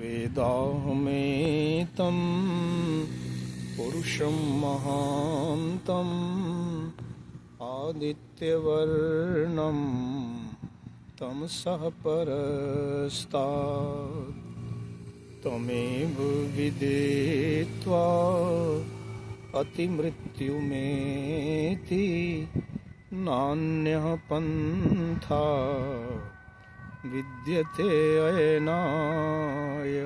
वेदाहमेतं पुरुषं महान्तम् आदित्यवर्णं तमसः परस्तात् तमेव विदित्वा अतिमृत्युमेति नान्यः पन्था विद्यते अयनाय।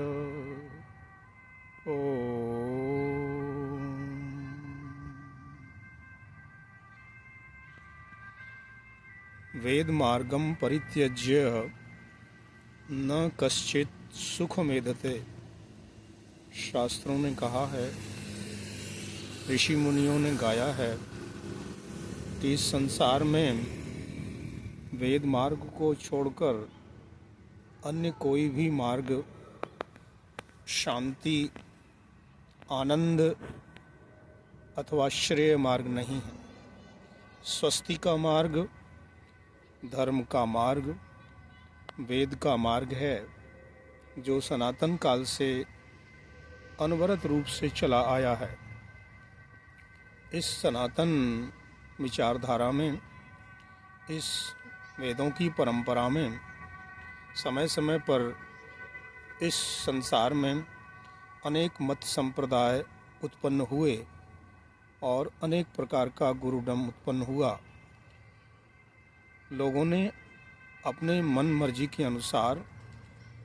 वेद मार्गम परित्यज्य न कश्चित सुखमेधते। शास्त्रों ने कहा है, ऋषि मुनियों ने गाया है कि इस संसार में वेद मार्ग को छोड़कर अन्य कोई भी मार्ग शांति, आनंद अथवा श्रेय मार्ग नहीं है। स्वस्ति का मार्ग, धर्म का मार्ग, वेद का मार्ग है, जो सनातन काल से अनवरत रूप से चला आया है। इस सनातन विचारधारा में, इस वेदों की परंपरा में समय समय पर इस संसार में अनेक मत संप्रदाय उत्पन्न हुए और अनेक प्रकार का गुरुडम उत्पन्न हुआ। लोगों ने अपने मन मर्जी के अनुसार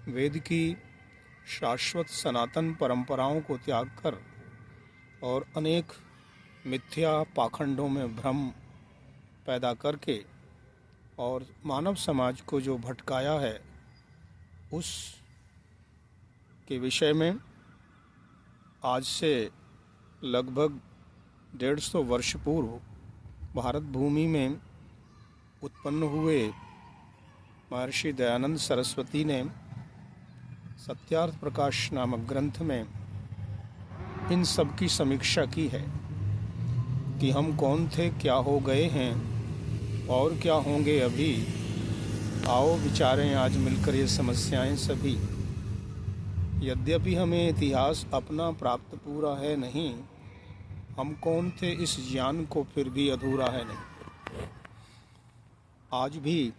वेद की शाश्वत सनातन परंपराओं को त्याग कर और अनेक मिथ्या पाखंडों में भ्रम पैदा करके और मानव समाज को जो भटकाया है, उस के विषय में आज से लगभग 150 वर्ष पूर्व भारत भूमि में उत्पन्न हुए महर्षि दयानंद सरस्वती ने सत्यार्थ प्रकाश नामक ग्रंथ में इन सब की समीक्षा की है कि हम कौन थे, क्या हो गए हैं और क्या होंगे अभी। आओ विचारें आज मिलकर ये समस्याएं सभी। यद्यपि हमें इतिहास अपना प्राप्त पूरा है नहीं, हम कौन थे इस ज्ञान को फिर भी अधूरा है नहीं। आज भी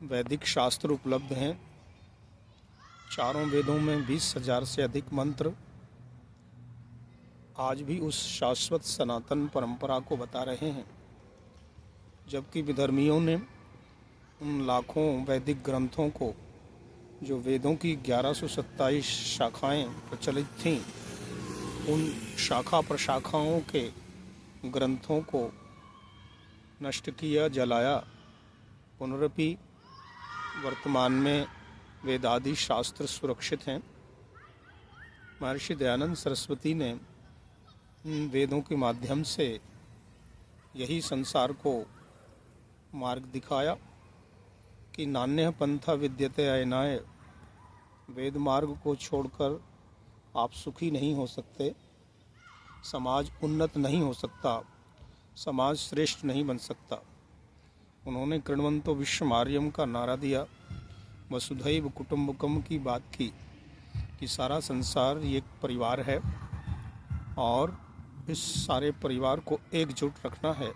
वैदिक शास्त्र उपलब्ध हैं। चारों वेदों में 20,000 से अधिक मंत्र आज भी उस शाश्वत सनातन परंपरा को बता रहे हैं, जबकि विधर्मियों ने उन लाखों वैदिक ग्रंथों को, जो वेदों की 1127 शाखाएं प्रचलित थीं, उन शाखा प्रशाखाओं के ग्रंथों को नष्ट किया, जलाया। पुनरपि वर्तमान में वेदादि शास्त्र सुरक्षित हैं। महर्षि दयानंद सरस्वती ने वेदों के माध्यम से यही संसार को मार्ग दिखाया कि नान्यः पंथा विद्यते अयनाय। वेद मार्ग को छोड़कर आप सुखी नहीं हो सकते, समाज उन्नत नहीं हो सकता, समाज श्रेष्ठ नहीं बन सकता। उन्होंने कृण्वन्तो विश्वमार्यम का नारा दिया, वसुधैव कुटुम्बकम की बात की कि सारा संसार एक परिवार है और इस सारे परिवार को एकजुट रखना है।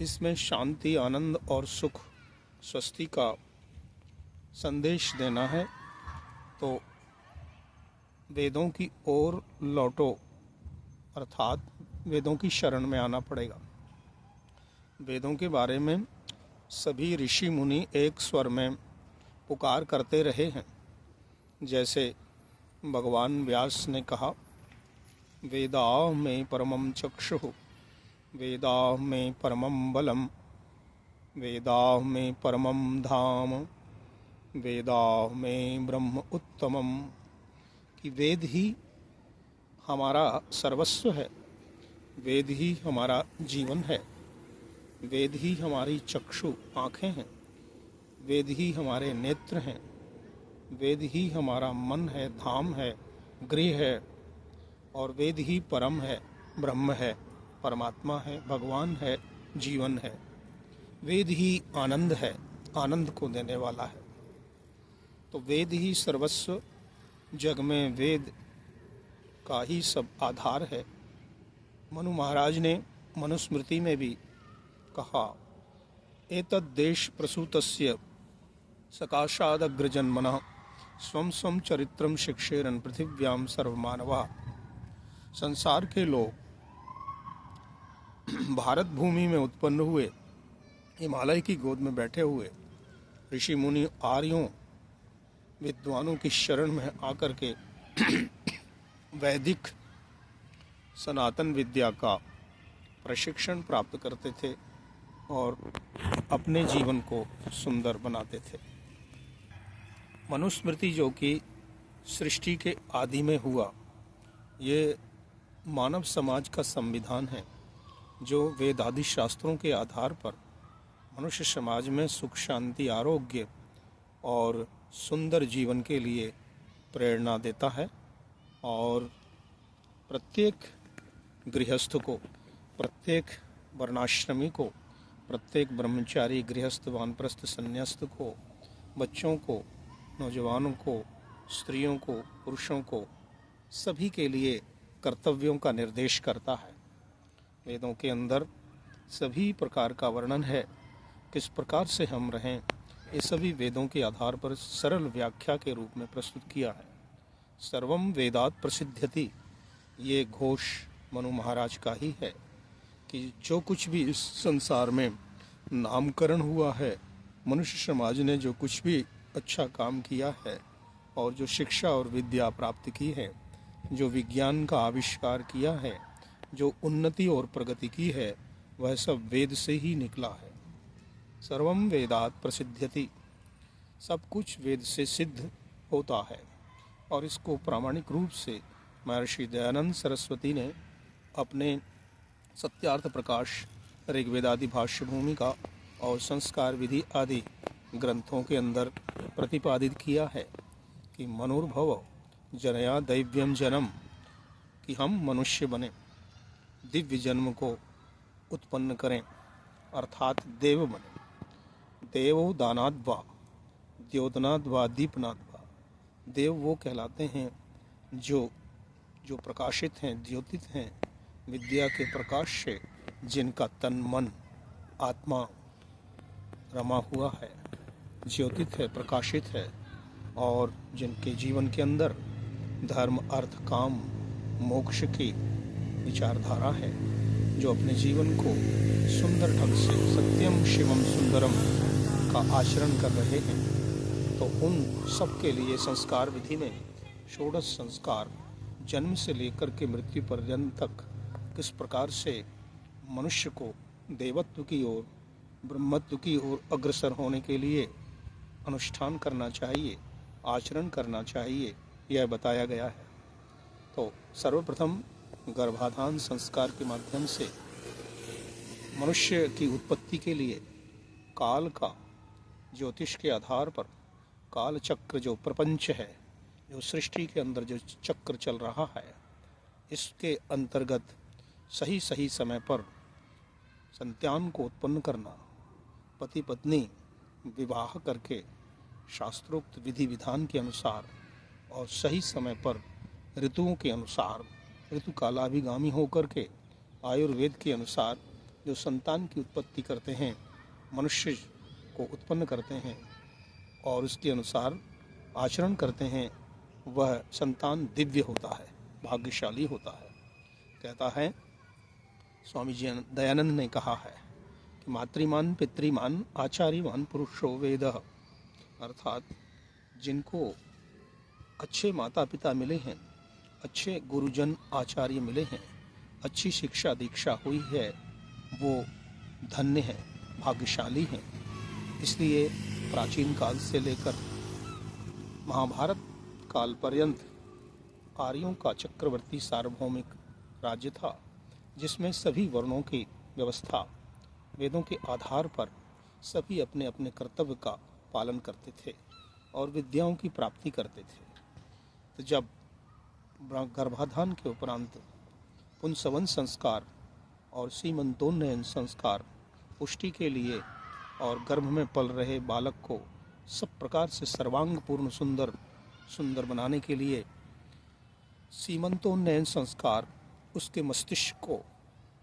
इसमें शांति, आनंद और सुख, स्वस्ति का संदेश देना है। तो वेदों की ओर लौटो, अर्थात वेदों की शरण में आना पड़ेगा। वेदों के बारे में सभी ऋषि मुनि एक स्वर में पुकार करते रहे हैं। जैसे भगवान व्यास ने कहा, वेदा में परमं चक्षुः, वेदा में परमं बलम, वेदा में परमं धाम, वेदा में ब्रह्म उत्तमम। कि वेद ही हमारा सर्वस्व है, वेद ही हमारा जीवन है, वेद ही हमारी चक्षु आँखें हैं, वेद ही हमारे नेत्र हैं, वेद ही हमारा मन है, धाम है, गृह है, और वेद ही परम है, ब्रह्म है, परमात्मा है, भगवान है, जीवन है। वेद ही आनंद है, आनंद को देने वाला है। तो वेद ही सर्वस्व, जग में वेद का ही सब आधार है। मनु महाराज ने मनुस्मृति में भी कहा, एतद् देश प्रसूतस्य सकाशादग्रजन्मनः स्वं स्वं चरित्रं शिक्षेरन् पृथिव्यां सर्वमानवाः। संसार के लोग भारत भूमि में उत्पन्न हुए, हिमालय की गोद में बैठे हुए ऋषि मुनि आर्यों विद्वानों की शरण में आकर के वैदिक सनातन विद्या का प्रशिक्षण प्राप्त करते थे और अपने जीवन को सुंदर बनाते थे। मनुस्मृति जो कि सृष्टि के आदि में हुआ, ये मानव समाज का संविधान है जो वेद आदि शास्त्रों के आधार पर मनुष्य समाज में सुख, शांति, आरोग्य और सुंदर जीवन के लिए प्रेरणा देता है। और प्रत्येक गृहस्थ को, प्रत्येक वर्णाश्रमी को, प्रत्येक ब्रह्मचारी, गृहस्थ, वानप्रस्थ, संन्यास्त को, बच्चों को, नौजवानों को, स्त्रियों को, पुरुषों को, सभी के लिए कर्तव्यों का निर्देश करता है। वेदों के अंदर सभी प्रकार का वर्णन है, किस प्रकार से हम रहें, ये सभी वेदों के आधार पर सरल व्याख्या के रूप में प्रस्तुत किया है। सर्वम वेदात प्रसिद्ध्यति, ये घोष मनु महाराज का ही है कि जो कुछ भी इस संसार में नामकरण हुआ है, मनुष्य समाज ने जो कुछ भी अच्छा काम किया है और जो शिक्षा और विद्या प्राप्त की है, जो विज्ञान का आविष्कार किया है, जो उन्नति और प्रगति की है, वह सब वेद से ही निकला है। सर्वम वेदात प्रसिद्ध्यति, सब कुछ वेद से सिद्ध होता है। और इसको प्रामाणिक रूप से महर्षि दयानंद सरस्वती ने अपने सत्यार्थ प्रकाश, ऋग्वेदादि भाष्य भूमिका और संस्कार विधि आदि ग्रंथों के अंदर प्रतिपादित किया है कि मनुर्भव जनया दैव्यम जन्म, कि हम मनुष्य बने, दिव्य जन्म को उत्पन्न करें, अर्थात देव बने। देवो दानाद्वा, द्योतनाद्वा, दीपनाद्वा। देव वो कहलाते हैं जो प्रकाशित हैं, द्योतित हैं विद्या के प्रकाश से, जिनका तन मन आत्मा रमा हुआ है, ज्योतित है, प्रकाशित है, और जिनके जीवन के अंदर धर्म, अर्थ, काम, मोक्ष की विचारधारा है, जो अपने जीवन को सुंदर ढंग से सत्यम शिवम सुंदरम का आचरण कर रहे हैं। तो उन सब के लिए संस्कार विधि में षोडश संस्कार, जन्म से लेकर के मृत्यु पर्यंत तक किस प्रकार से मनुष्य को देवत्व की ओर, ब्रह्मत्व की ओर अग्रसर होने के लिए अनुष्ठान करना चाहिए, आचरण करना चाहिए, यह बताया गया है। तो सर्वप्रथम गर्भाधान संस्कार के माध्यम से मनुष्य की उत्पत्ति के लिए काल का, ज्योतिष के आधार पर काल चक्र, जो प्रपंच है, जो सृष्टि के अंदर जो चक्र चल रहा है, इसके अंतर्गत सही सही समय पर संतान को उत्पन्न करना, पति पत्नी विवाह करके शास्त्रोक्त विधि विधान के अनुसार और सही समय पर ऋतुओं के अनुसार, ऋतु कालाभिगामी होकर के आयुर्वेद के अनुसार जो संतान की उत्पत्ति करते हैं, मनुष्य को उत्पन्न करते हैं और उसके अनुसार आचरण करते हैं, वह संतान दिव्य होता है, भाग्यशाली होता है। कहता है स्वामी जी दयानंद ने कहा है कि मातृमान, पितृमान, आचार्यवान पुरुषो वेदः, अर्थात जिनको अच्छे माता पिता मिले हैं, अच्छे गुरुजन आचार्य मिले हैं, अच्छी शिक्षा दीक्षा हुई है, वो धन्य हैं, भाग्यशाली हैं। इसलिए प्राचीन काल से लेकर महाभारत काल पर्यंत आर्यों का चक्रवर्ती सार्वभौमिक राज्य था, जिसमें सभी वर्णों की व्यवस्था वेदों के आधार पर सभी अपने अपने कर्तव्य का पालन करते थे और विद्याओं की प्राप्ति करते थे। तो जब गर्भाधान के उपरांत पुंसवन संस्कार और सीमंतोन्नयन संस्कार पुष्टि के लिए और गर्भ में पल रहे बालक को सब प्रकार से सर्वांगपूर्ण सुंदर सुंदर बनाने के लिए सीमंतोन्नयन संस्कार उसके मस्तिष्क को,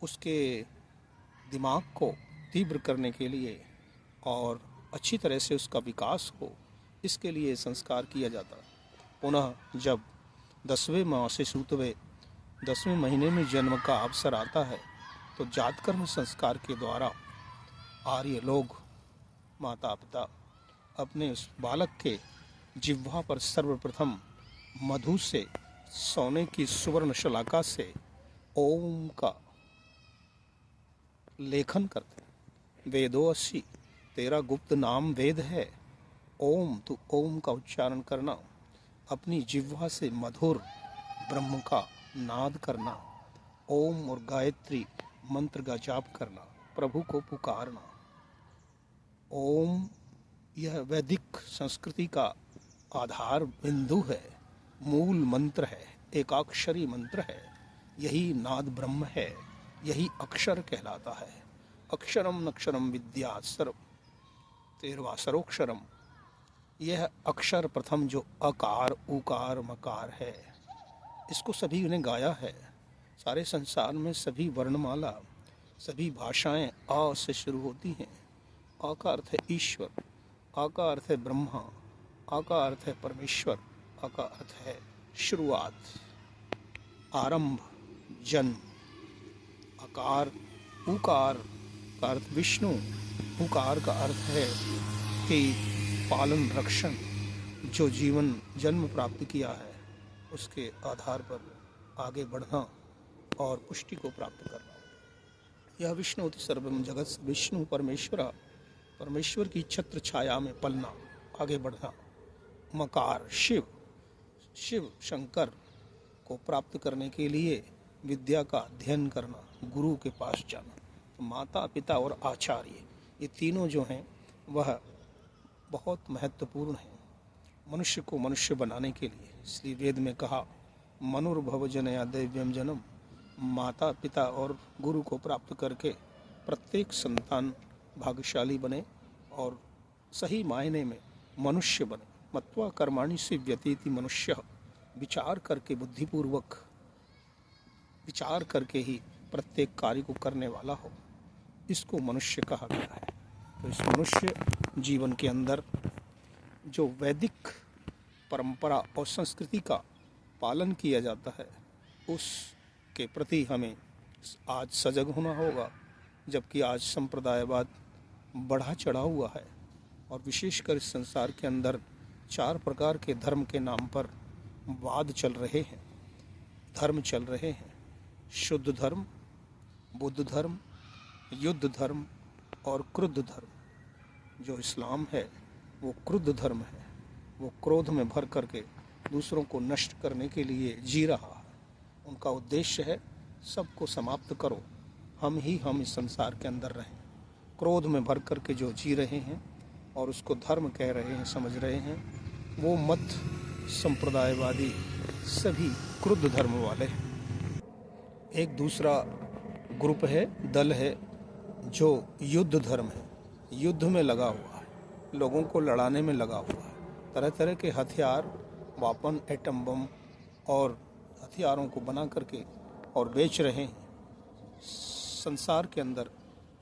उसके दिमाग को तीव्र करने के लिए और अच्छी तरह से उसका विकास हो, इसके लिए संस्कार किया जाता है। पुनः जब 10वें मासे सूतवे 10वें महीने में जन्म का अवसर आता है तो जातकर्म संस्कार के द्वारा आर्य लोग, माता पिता, अपने उस बालक के जिह्वा पर सर्वप्रथम मधु से, सोने की सुवर्ण शलाका से ओम का लेखन करते हैं। वेदोऽसि, तेरा गुप्त नाम वेद है। ओम, तो ओम का उच्चारण करना, अपनी जिह्वा से मधुर ब्रह्म का नाद करना, ओम और गायत्री मंत्र का जाप करना, प्रभु को पुकारना। ओम यह वैदिक संस्कृति का आधार बिंदु है, मूल मंत्र है, एकाक्षरी मंत्र है। यही नाद ब्रह्म है, यही अक्षर कहलाता है। अक्षरम नक्षरम विद्या सर्व, 13वां सरोक्षरम। यह अक्षर प्रथम जो अकार उकार मकार है, इसको सभी ने गाया है। सारे संसार में सभी वर्णमाला, सभी भाषाएं अ से शुरू होती हैं। अ का अर्थ है ईश्वर, आ का अर्थ है ब्रह्मा, आ का अर्थ है परमेश्वर, आ का अर्थ है शुरुआत, आरंभ, जन्म। आकार, उकार का अर्थ विष्णु, उकार का अर्थ है कि पालन रक्षण, जो जीवन जन्म प्राप्त किया है उसके आधार पर आगे बढ़ना और पुष्टि को प्राप्त करना। यह विष्णुति सर्वम जगत, विष्णु परमेश्वर, परमेश्वर की छत्र छाया में पलना, आगे बढ़ना। मकार शिव, शिव शंकर को प्राप्त करने के लिए विद्या का अध्ययन करना, गुरु के पास जाना। तो माता पिता और आचार्य, ये तीनों जो हैं वह बहुत महत्वपूर्ण हैं मनुष्य को मनुष्य बनाने के लिए। इसलिए वेद में कहा मनुर्भव जनया दैव्यम जन्म, माता पिता और गुरु को प्राप्त करके प्रत्येक संतान भाग्यशाली बने और सही मायने में मनुष्य बने। मत्वा कर्माणि से व्यतीति मनुष्य, विचार करके, बुद्धिपूर्वक विचार करके ही प्रत्येक कार्य को करने वाला हो, इसको मनुष्य कहा गया है। तो इस मनुष्य जीवन के अंदर जो वैदिक परंपरा और संस्कृति का पालन किया जाता है, उसके प्रति हमें आज सजग होना होगा। जबकि आज संप्रदायवाद बढ़ा चढ़ा हुआ है और विशेषकर इस संसार के अंदर 4 प्रकार के धर्म के नाम पर वाद चल रहे हैं, धर्म चल रहे हैं। शुद्ध धर्म, बुद्ध धर्म, युद्ध धर्म और क्रुद्ध धर्म। जो इस्लाम है वो क्रुद्ध धर्म है, वो क्रोध में भर करके दूसरों को नष्ट करने के लिए जी रहा है। उनका उद्देश्य है सबको समाप्त करो, हम इस संसार के अंदर रहें। क्रोध में भर करके जो जी रहे हैं और उसको धर्म कह रहे हैं, समझ रहे हैं, वो मत संप्रदायवादी सभी क्रुद्ध धर्म वाले हैं। एक दूसरा ग्रुप है, दल है, जो युद्ध धर्म है, युद्ध में लगा हुआ है, लोगों को लड़ाने में लगा हुआ है। तरह तरह के हथियार, वापन, एटम बम और हथियारों को बना करके और बेच रहे हैं। संसार के अंदर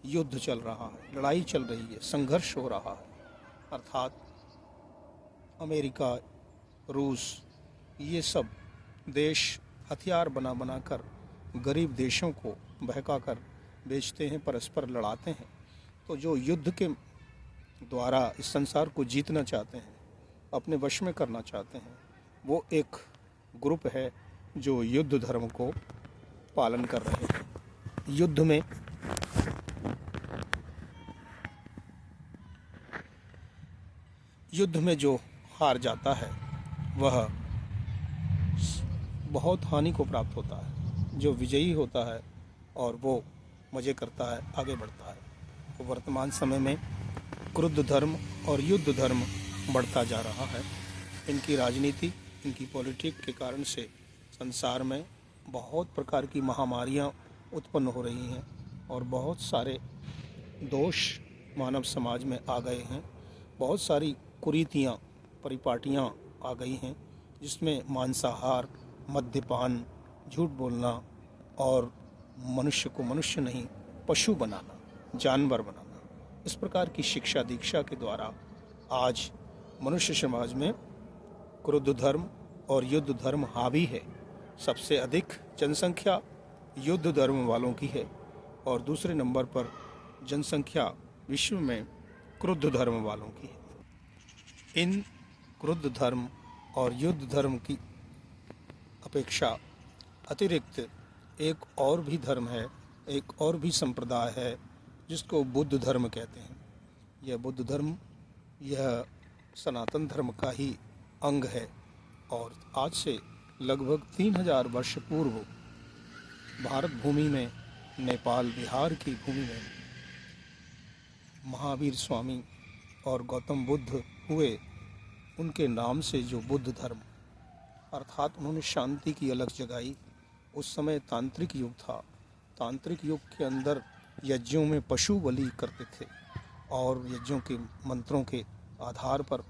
युद्ध चल रहा है, लड़ाई चल रही है, संघर्ष हो रहा है। अर्थात अमेरिका, रूस, ये सब देश हथियार बना बना कर गरीब देशों को बहका कर बेचते हैं, परस्पर लड़ाते हैं। तो जो युद्ध के द्वारा इस संसार को जीतना चाहते हैं, अपने वश में करना चाहते हैं, वो एक ग्रुप है जो युद्ध धर्म को पालन कर रहे हैं। युद्ध में जो हार जाता है वह बहुत हानि को प्राप्त होता है। जो विजयी होता है और वो मज़े करता है, आगे बढ़ता है। तो वर्तमान समय में क्रुद्ध धर्म और युद्ध धर्म बढ़ता जा रहा है। इनकी राजनीति, इनकी पॉलिटिक के कारण से संसार में बहुत प्रकार की महामारियां उत्पन्न हो रही हैं और बहुत सारे दोष मानव समाज में आ गए हैं। बहुत सारी कुरीतियाँ परिपाटियाँ आ गई हैं, जिसमें मांसाहार, मद्यपान, झूठ बोलना और मनुष्य को मनुष्य नहीं पशु बनाना, जानवर बनाना, इस प्रकार की शिक्षा दीक्षा के द्वारा आज मनुष्य समाज में क्रुद्ध धर्म और युद्ध धर्म हावी है। सबसे अधिक जनसंख्या युद्ध धर्म वालों की है और दूसरे नंबर पर जनसंख्या विश्व में क्रुद्ध धर्म वालों की है। इन क्रुद्ध धर्म और युद्ध धर्म की अपेक्षा अतिरिक्त एक और भी धर्म है, एक और भी संप्रदाय है, जिसको बुद्ध धर्म कहते हैं। यह बुद्ध धर्म, यह सनातन धर्म का ही अंग है और आज से लगभग 3000 वर्ष पूर्व भारत भूमि में, नेपाल बिहार की भूमि में महावीर स्वामी और गौतम बुद्ध हुए, उनके नाम से जो बुद्ध धर्म, अर्थात उन्होंने शांति की अलग जगाई। उस समय तांत्रिक युग था। तांत्रिक युग के अंदर यज्ञों में पशु बलि करते थे और यज्ञों के मंत्रों के आधार पर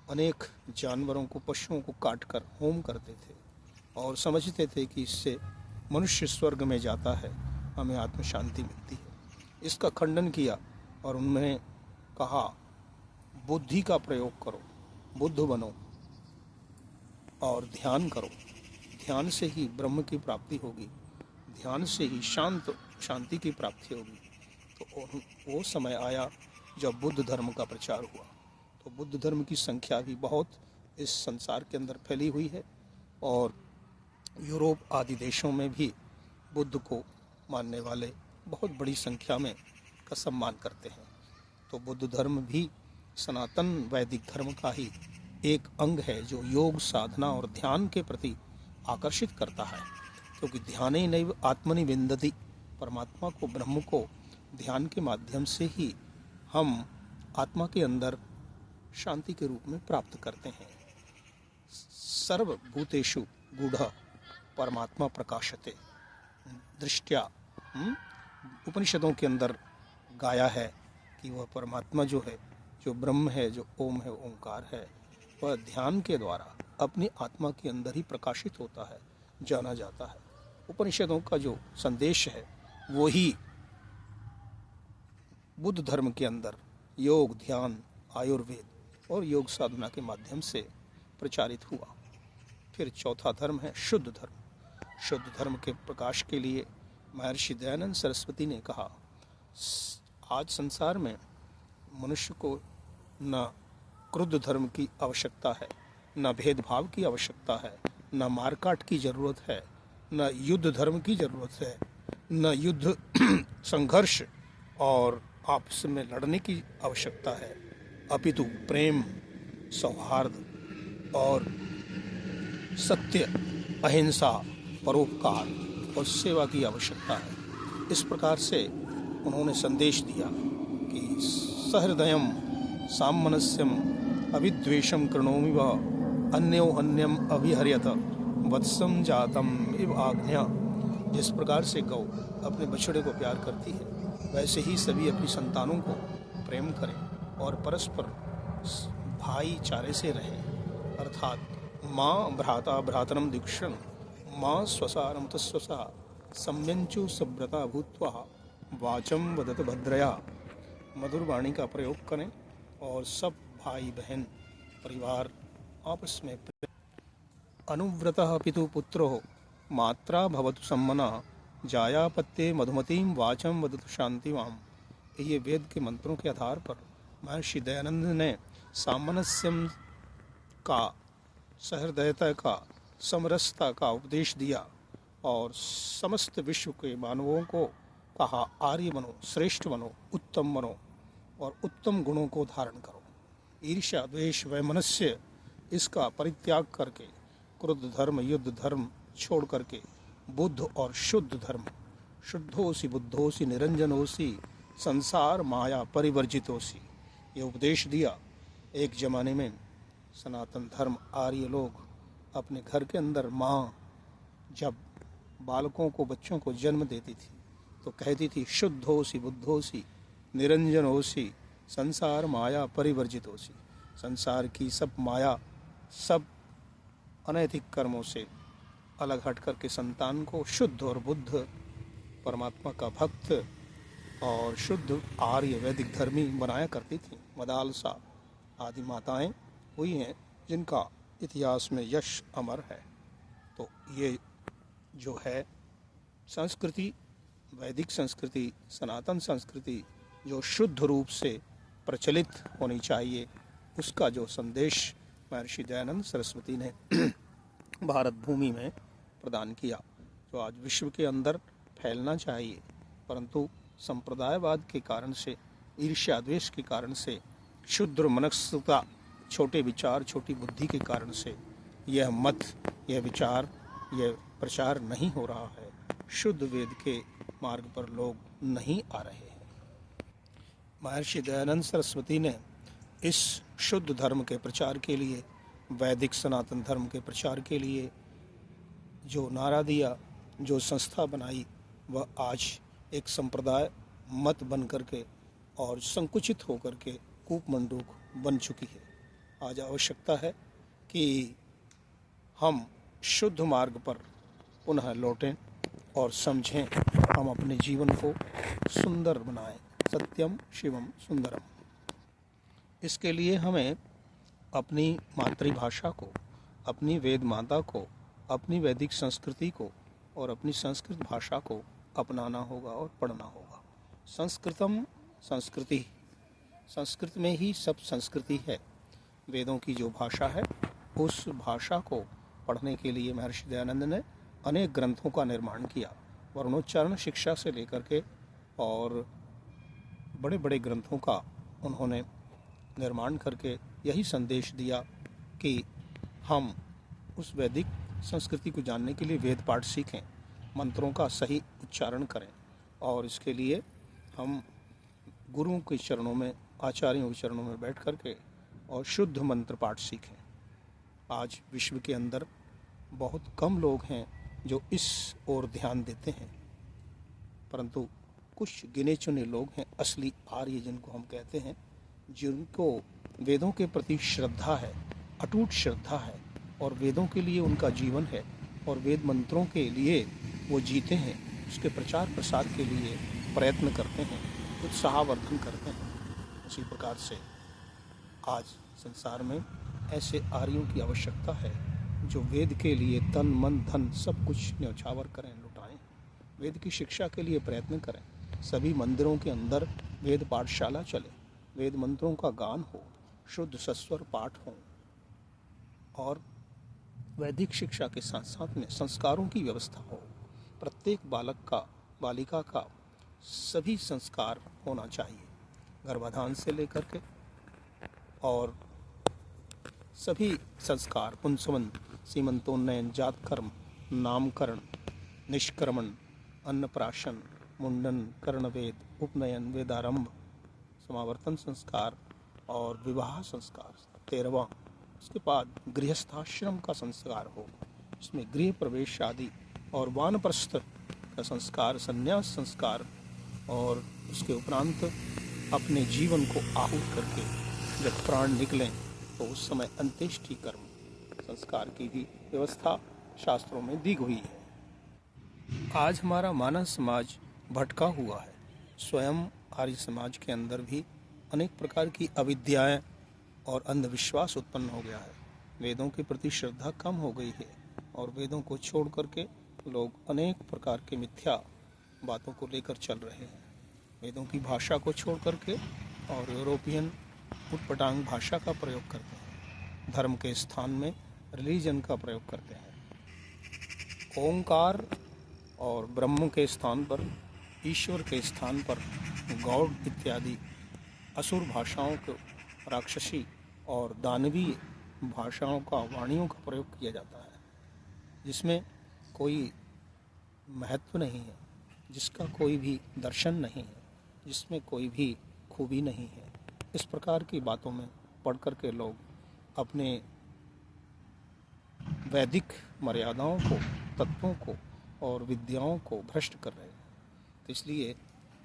अनेक जानवरों को, पशुओं को काटकर होम करते थे और समझते थे कि इससे मनुष्य स्वर्ग में जाता है, हमें आत्म शांति मिलती है। इसका खंडन किया और उन्होंने कहा बुद्धि का प्रयोग करो, बुद्ध बनो और ध्यान करो। ध्यान से ही ब्रह्म की प्राप्ति होगी, ध्यान से ही शांति की प्राप्ति होगी। तो वो समय आया जब बुद्ध धर्म का प्रचार हुआ। तो बुद्ध धर्म की संख्या भी बहुत इस संसार के अंदर फैली हुई है और यूरोप आदि देशों में भी बुद्ध को मानने वाले बहुत बड़ी संख्या में का सम्मान करते हैं। तो बुद्ध धर्म भी सनातन वैदिक धर्म का ही एक अंग है, जो योग साधना और ध्यान के प्रति आकर्षित करता है, क्योंकि ध्याने नैव आत्मनि विन्दति, परमात्मा को, ब्रह्म को ध्यान के माध्यम से ही हम आत्मा के अंदर शांति के रूप में प्राप्त करते हैं। सर्वभूतेषु गूढ़ परमात्मा प्रकाशते दृष्टया, उपनिषदों के अंदर गाया है कि वह परमात्मा जो है, जो ब्रह्म है, जो ओम है, ओंकार है, वह ध्यान के द्वारा अपनी आत्मा के अंदर ही प्रकाशित होता है, जाना जाता है। उपनिषदों का जो संदेश है वो ही बुद्ध धर्म के अंदर योग, ध्यान, आयुर्वेद और योग साधना के माध्यम से प्रचारित हुआ। फिर चौथा धर्म है शुद्ध धर्म। शुद्ध धर्म के प्रकाश के लिए महर्षि दयानंद सरस्वती ने कहा, आज संसार में मनुष्य को न क्रुद्ध धर्म की आवश्यकता है, न भेदभाव की आवश्यकता है, न मारकाट की जरूरत है, न युद्ध धर्म की जरूरत है, न युद्ध संघर्ष और आपस में लड़ने की आवश्यकता है, अपितु प्रेम, सौहार्द और सत्य, अहिंसा, परोपकार और सेवा की आवश्यकता है। इस प्रकार से उन्होंने संदेश दिया कि सहृदयम सामनस्यम अविद्वेषम कृणोमि व अन्यो अन्यम अभिहर्यत वत्सम जातम इव आज्ञा। जिस प्रकार से गौ अपने बछड़े को प्यार करती है, वैसे ही सभी अपनी संतानों को प्रेम करें और परस्पर भाईचारे से रहें। अर्थात माँ भ्राता भ्रातरम दीक्षण, माँ स्वसा रमत स्वसा, सम्यंचु सभ्रता भूत्वा वाचम वदत भद्रया। मधुर वाणी का प्रयोग करें और सब भाई बहन परिवार आपस में अनुव्रतः पितु पुत्रो मात्रा भवतु सम्मना, जायापत्ये मधुमतीम वाचम वदतु शांतिवाम। ये वेद के मंत्रों के आधार पर महर्षि दयानंद ने सामनस्यम का, सहृदयता का, समरसता का उपदेश दिया और समस्त विश्व के मानवों को कहा, आर्य बनो, श्रेष्ठ बनो, उत्तम बनो और उत्तम गुणों को धारण करो। ईर्ष्या, द्वेष, वैमनस्य इसका परित्याग करके, क्रुद्ध धर्म, युद्ध धर्म छोड़ करके बुद्ध और शुद्ध धर्म, शुद्धोसी बुद्धोसी निरंजनोसी संसार माया परिवर्जितोसी, ये उपदेश दिया। एक जमाने में सनातन धर्म आर्य लोग अपने घर के अंदर माँ जब बालकों को, बच्चों को जन्म देती थी तो कहती थी शुद्धोसी बुद्धोसी निरंजनोसी संसार माया परिवर्जितोसी। संसार की सब माया, सब अनैतिक कर्मों से अलग हट करके संतान को शुद्ध और बुद्ध, परमात्मा का भक्त और शुद्ध आर्य वैदिक धर्मी बनाया करती थी। मदालसा आदि माताएं हुई हैं जिनका इतिहास में यश अमर है। तो ये जो है संस्कृति, वैदिक संस्कृति, सनातन संस्कृति जो शुद्ध रूप से प्रचलित होनी चाहिए, उसका जो संदेश महर्षि दयानंद सरस्वती ने भारत भूमि में प्रदान किया, जो आज विश्व के अंदर फैलना चाहिए, परंतु संप्रदायवाद के कारण से, ईर्ष्या द्वेष के कारण से, क्षुद्र मनस्कता, छोटे विचार, छोटी बुद्धि के कारण से यह मत, यह विचार, यह प्रचार नहीं हो रहा है। शुद्ध वेद के मार्ग पर लोग नहीं आ रहे हैं। महर्षि दयानंद सरस्वती ने इस शुद्ध धर्म के प्रचार के लिए, वैदिक सनातन धर्म के प्रचार के लिए जो नारा दिया, जो संस्था बनाई, वह आज एक संप्रदाय मत बन करके और संकुचित होकर के कूपमंडूक बन चुकी है। आज आवश्यकता है कि हम शुद्ध मार्ग पर पुनः लौटें और समझें, हम अपने जीवन को सुंदर बनाएं। सत्यम शिवम सुंदरम। इसके लिए हमें अपनी मातृभाषा को, अपनी वेद माता को, अपनी वैदिक संस्कृति को और अपनी संस्कृत भाषा को अपनाना होगा और पढ़ना होगा। संस्कृतम संस्कृति, संस्कृत में ही सब संस्कृति है। वेदों की जो भाषा है, उस भाषा को पढ़ने के लिए महर्षि दयानंद ने अनेक ग्रंथों का निर्माण किया। वर्णोच्चारण शिक्षा से लेकर के और बड़े बड़े ग्रंथों का उन्होंने निर्माण करके यही संदेश दिया कि हम उस वैदिक संस्कृति को जानने के लिए वेद पाठ सीखें, मंत्रों का सही उच्चारण करें और इसके लिए हम गुरुओं के चरणों में, आचार्यों के चरणों में बैठ करके और शुद्ध मंत्र पाठ सीखें। आज विश्व के अंदर बहुत कम लोग हैं जो इस ओर ध्यान देते हैं, परंतु कुछ गिने चुने लोग हैं, असली आर्य जिनको हम कहते हैं, जिनको वेदों के प्रति श्रद्धा है, अटूट श्रद्धा है और वेदों के लिए उनका जीवन है और वेद मंत्रों के लिए वो जीते हैं, उसके प्रचार प्रसार के लिए प्रयत्न करते हैं, उत्साहवर्धन करते हैं। उसी प्रकार से आज संसार में ऐसे आर्यों की आवश्यकता है जो वेद के लिए तन मन धन सब कुछ न्यौछावर करें, लुटाएं, वेद की शिक्षा के लिए प्रयत्न करें। सभी मंदिरों के अंदर वेद पाठशाला चले, वेद मंत्रों का गान हो, शुद्ध सस्वर पाठ हो और वैदिक शिक्षा के साथ साथ में संस्कारों की व्यवस्था हो। प्रत्येक बालक का, बालिका का सभी संस्कार होना चाहिए, गर्भाधान से लेकर के और सभी संस्कार, पुंसवन, सीमंतोन्नयन, जातकर्म, नामकरण, निष्क्रमण, अन्नप्राशन, मुंडन, कर्णवेद, उपनयन, वेदारंभ, समावर्तन संस्कार और विवाह संस्कार 13वां। उसके बाद गृहस्थाश्रम का संस्कार हो, इसमें गृह प्रवेश आदि और वानप्रस्थ का संस्कार, संन्यास संस्कार और उसके उपरांत अपने जीवन को आहूत करके जब प्राण निकलें तो उस समय अंत्येष्टि कर्म संस्कार की भी व्यवस्था शास्त्रों में दी हुई है। आज हमारा मानव समाज भटका हुआ है। स्वयं आर्य समाज के अंदर भी अनेक प्रकार की अविद्याएं और अंधविश्वास उत्पन्न हो गया है। वेदों के प्रति श्रद्धा कम हो गई है और वेदों को छोड़ करके लोग अनेक प्रकार के मिथ्या बातों को लेकर चल रहे हैं। वेदों की भाषा को छोड़ करके और यूरोपियन उटपटांग भाषा का प्रयोग करते हैं। धर्म के स्थान में रिलीजन का प्रयोग करते हैं। ओंकार और ब्रह्म के स्थान पर, ईश्वर के स्थान पर गौड़ इत्यादि असुर भाषाओं को, राक्षसी और दानवीय भाषाओं का, वाणियों का प्रयोग किया जाता है, जिसमें कोई महत्व नहीं है, जिसका कोई भी दर्शन नहीं है, जिसमें कोई भी खूबी नहीं है। इस प्रकार की बातों में पढ़ कर के लोग अपने वैदिक मर्यादाओं को, तत्वों को और विद्याओं को भ्रष्ट कर रहे हैं। तो इसलिए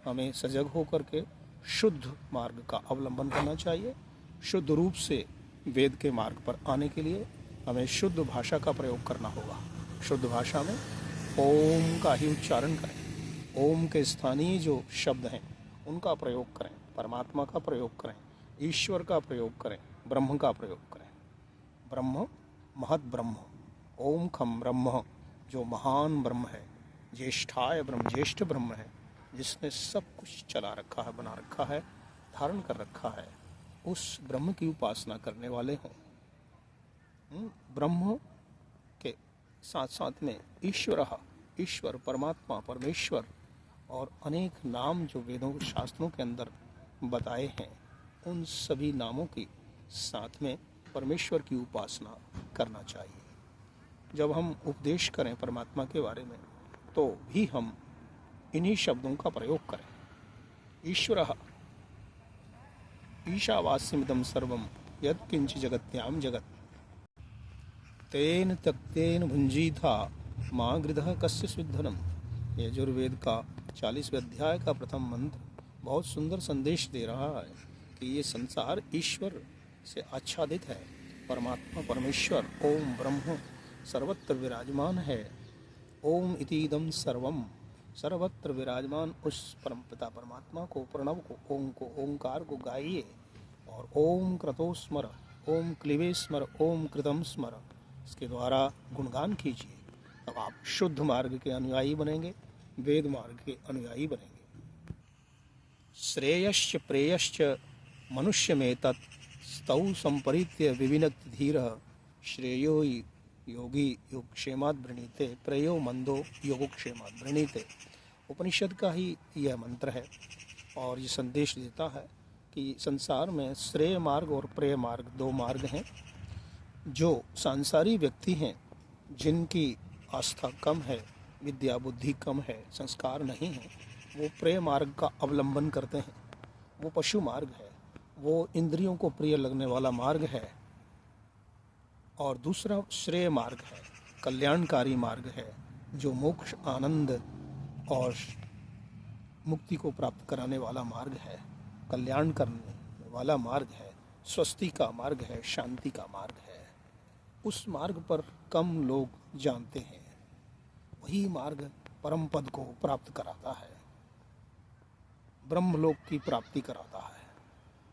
हमें सजग होकर के शुद्ध मार्ग का अवलंबन करना चाहिए, शुद्ध रूप से वेद के मार्ग पर आने के लिए हमें शुद्ध भाषा का प्रयोग करना होगा। शुद्ध भाषा में ओम का ही उच्चारण करें, ओम के स्थानीय जो शब्द हैं उनका प्रयोग करें, परमात्मा का प्रयोग करें, ईश्वर का प्रयोग करें, ब्रह्म का प्रयोग करें। ब्रह्म महद ब्रह्म, ओम खम ब्रह्म, जो महान ब्रह्म है, ज्येष्ठाय ब्रह्म, ज्येष्ठ ब्रह्म है, जिसने सब कुछ चला रखा है, बना रखा है, धारण कर रखा है, उस ब्रह्म की उपासना करने वाले हों। ब्रह्म के साथ साथ में ईश्वर परमात्मा परमेश्वर और अनेक नाम जो वेदों शास्त्रों के अंदर बताए हैं, उन सभी नामों की साथ में परमेश्वर की उपासना करना चाहिए। जब हम उपदेश करें परमात्मा के बारे में तो भी हम इन्हीं शब्दों का प्रयोग करें। ईश्वरः ईशावास्यमिदं सर्वं यत्किंच जगत्याम जगत, तेन त्यक्तेन भुंजीथा माँ गृधः कस्य सिद्धनम। यजुर्वेद का 40वें अध्याय का प्रथम मंत्र बहुत सुंदर संदेश दे रहा है कि ये संसार ईश्वर से आच्छादित है। परमात्मा परमेश्वर ओम ब्रह्म सर्वत्र विराजमान है। ओम इतीदम सर्वम, सर्वत्र विराजमान उस परमपिता परमात्मा को, प्रणव को, ओम को, ओंकार को गाइए और ओम क्रतो स्मर, ओम क्लिवे स्मर, ओम कृतम स्मर, इसके द्वारा गुणगान कीजिए। तब आप शुद्ध मार्ग के अनुयायी बनेंगे, वेद मार्ग के अनुयायी बनेंगे। श्रेयश्च प्रेयश्च मनुष्य में तत् स्तौ संपरीत्य विविनक्ति धीरः, श्रेयो योगी योगक्षेमात् वृणीते, प्रेयो मंदो योगक्षेमात् वृणीते। उपनिषद का ही यह मंत्र है और ये संदेश देता है कि संसार में श्रेय मार्ग और प्रेय मार्ग दो मार्ग हैं। जो सांसारिक व्यक्ति हैं, जिनकी आस्था कम है, विद्या बुद्धि कम है, संस्कार नहीं है, वो प्रेय मार्ग का अवलंबन करते हैं। वो पशु मार्ग है, वो इंद्रियों को प्रिय लगने वाला मार्ग है। और दूसरा श्रेय मार्ग है, कल्याणकारी मार्ग है, जो मोक्ष आनंद और मुक्ति को प्राप्त कराने वाला मार्ग है, कल्याण करने वाला मार्ग है, स्वस्ति का मार्ग है, शांति का मार्ग है। उस मार्ग पर कम लोग जानते हैं। वही मार्ग परम पद को प्राप्त कराता है, ब्रह्मलोक की प्राप्ति कराता है।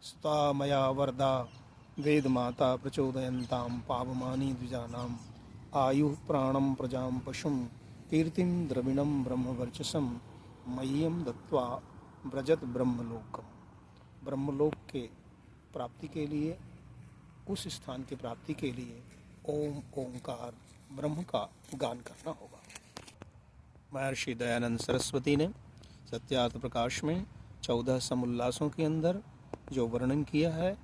सुता मया वरदा वेद माता प्रचोदयन्ताम, पावमानी द्विजानाम आयु प्राणम प्रजाम पशुम, कीर्तिम द्रविणम ब्रह्मवर्चसम, मह्यम दत्वा व्रजत ब्रह्मलोकम। ब्रह्मलोक के प्राप्ति के लिए, उस स्थान की प्राप्ति के लिए ओम ओंकार ब्रह्म का गान करना होगा। महर्षि दयानंद सरस्वती ने सत्यार्थ प्रकाश में 14 समुल्लासों के अंदर जो वर्णन किया है,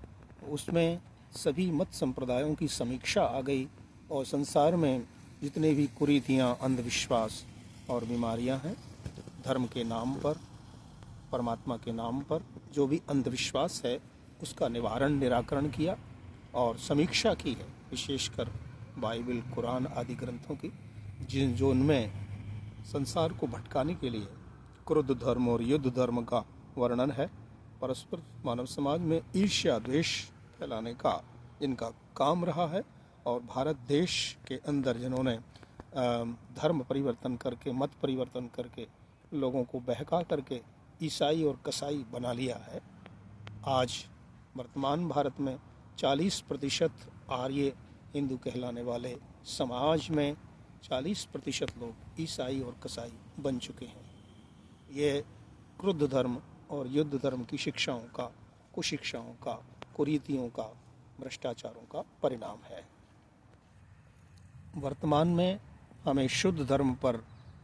उसमें सभी मत संप्रदायों की समीक्षा आ गई और संसार में जितने भी कुरीतियाँ, अंधविश्वास और बीमारियाँ हैं, धर्म के नाम पर, परमात्मा के नाम पर जो भी अंधविश्वास है, उसका निवारण निराकरण किया और समीक्षा की है, विशेषकर बाइबल, कुरान आदि ग्रंथों की, जो उनमें संसार को भटकाने के लिए क्रोध धर्म और युद्ध धर्म का वर्णन है। परस्पर मानव समाज में ईर्ष्या द्वेष फैलाने का इनका काम रहा है और भारत देश के अंदर जिन्होंने धर्म परिवर्तन करके, मत परिवर्तन करके लोगों को बहका करके ईसाई और कसाई बना लिया है। आज वर्तमान भारत में 40% आर्य हिंदू कहलाने वाले समाज में 40% लोग ईसाई और कसाई बन चुके हैं। ये क्रुद्ध धर्म और युद्ध धर्म की शिक्षाओं का, कुशिक्षाओं का, कुरीतियों का, भ्रष्टाचारों का परिणाम है। वर्तमान में हमें शुद्ध धर्म पर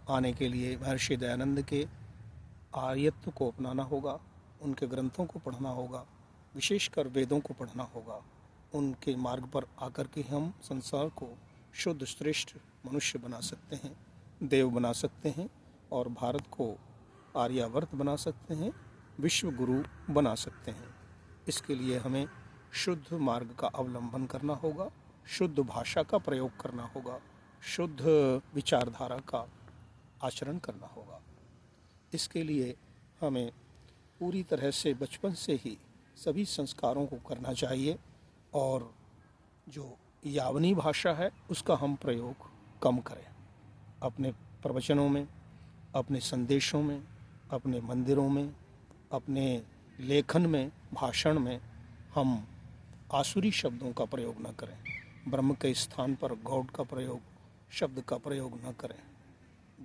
आने के लिए महर्षि दयानंद के आर्यत्व को अपनाना होगा, उनके ग्रंथों को पढ़ना होगा, विशेषकर वेदों को पढ़ना होगा। उनके मार्ग पर आकर के हम संसार को शुद्ध श्रेष्ठ मनुष्य बना सकते हैं, देव बना सकते हैं और भारत को आर्यावर्त बना सकते हैं, विश्व गुरु बना सकते हैं। इसके लिए हमें शुद्ध मार्ग का अवलंबन करना होगा, शुद्ध भाषा का प्रयोग करना होगा, शुद्ध विचारधारा का आचरण करना होगा। इसके लिए हमें पूरी तरह से बचपन से ही सभी संस्कारों को करना चाहिए और जो यावनी भाषा है उसका हम प्रयोग कम करें। अपने प्रवचनों में, अपने संदेशों में, अपने मंदिरों में, अपने लेखन में, भाषण में हम आसुरी शब्दों का प्रयोग न करें। ब्रह्म के स्थान पर गॉड का प्रयोग, शब्द का प्रयोग न करें।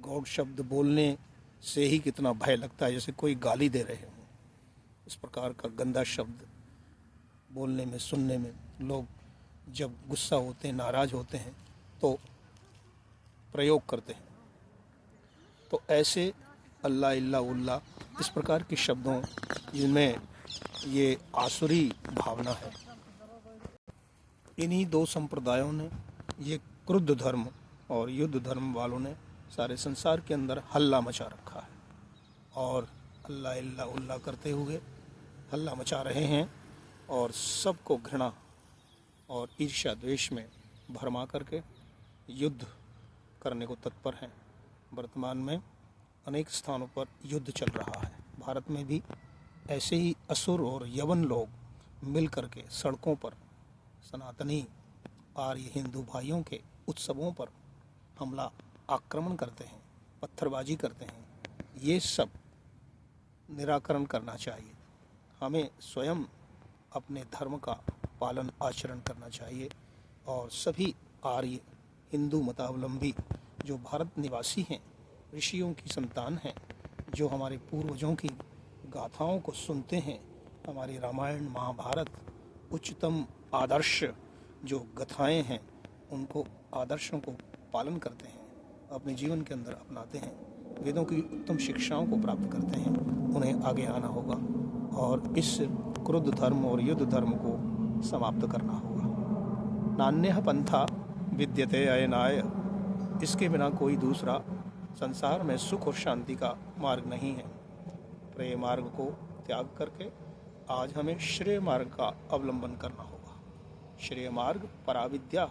गॉड शब्द बोलने से ही कितना भय लगता है, जैसे कोई गाली दे रहे हों। इस प्रकार का गंदा शब्द बोलने में, सुनने में लोग जब गुस्सा होते हैं, नाराज होते हैं तो प्रयोग करते हैं। तो ऐसे अल्लाह, इल्ला, उल्ला, इस प्रकार के शब्दों जिनमें ये आसुरी भावना है, इन्हीं दो संप्रदायों ने, ये क्रुद्ध धर्म और युद्ध धर्म वालों ने सारे संसार के अंदर हल्ला मचा रखा है और अल्लाह, इल्ला, उल्ला करते हुए हल्ला मचा रहे हैं और सबको घृणा और ईर्ष्या द्वेष में भरमा करके युद्ध करने को तत्पर हैं। वर्तमान में अनेक स्थानों पर युद्ध चल रहा है। भारत में भी ऐसे ही असुर और यवन लोग मिल करके सड़कों पर सनातनी आर्य हिंदू भाइयों के उत्सवों पर हमला, आक्रमण करते हैं, पत्थरबाजी करते हैं। ये सब निराकरण करना चाहिए। हमें स्वयं अपने धर्म का पालन आचरण करना चाहिए और सभी आर्य हिंदू मतावलंबी जो भारत निवासी हैं, ऋषियों की संतान हैं, जो हमारे पूर्वजों की गाथाओं को सुनते हैं, हमारी रामायण, महाभारत, उच्चतम आदर्श जो गाथाएं हैं, उनको आदर्शों को पालन करते हैं, अपने जीवन के अंदर अपनाते हैं, वेदों की उत्तम शिक्षाओं को प्राप्त करते हैं, उन्हें आगे आना होगा और इस क्रुद्ध धर्म और युद्ध धर्म को समाप्त करना होगा। नान्यः पंथा विद्यते अयनाय, इसके बिना कोई दूसरा संसार में सुख और शांति का मार्ग नहीं है। प्रेय मार्ग को त्याग करके आज हमें श्रेय मार्ग का अवलंबन करना होगा। श्रेय मार्ग पराविद्या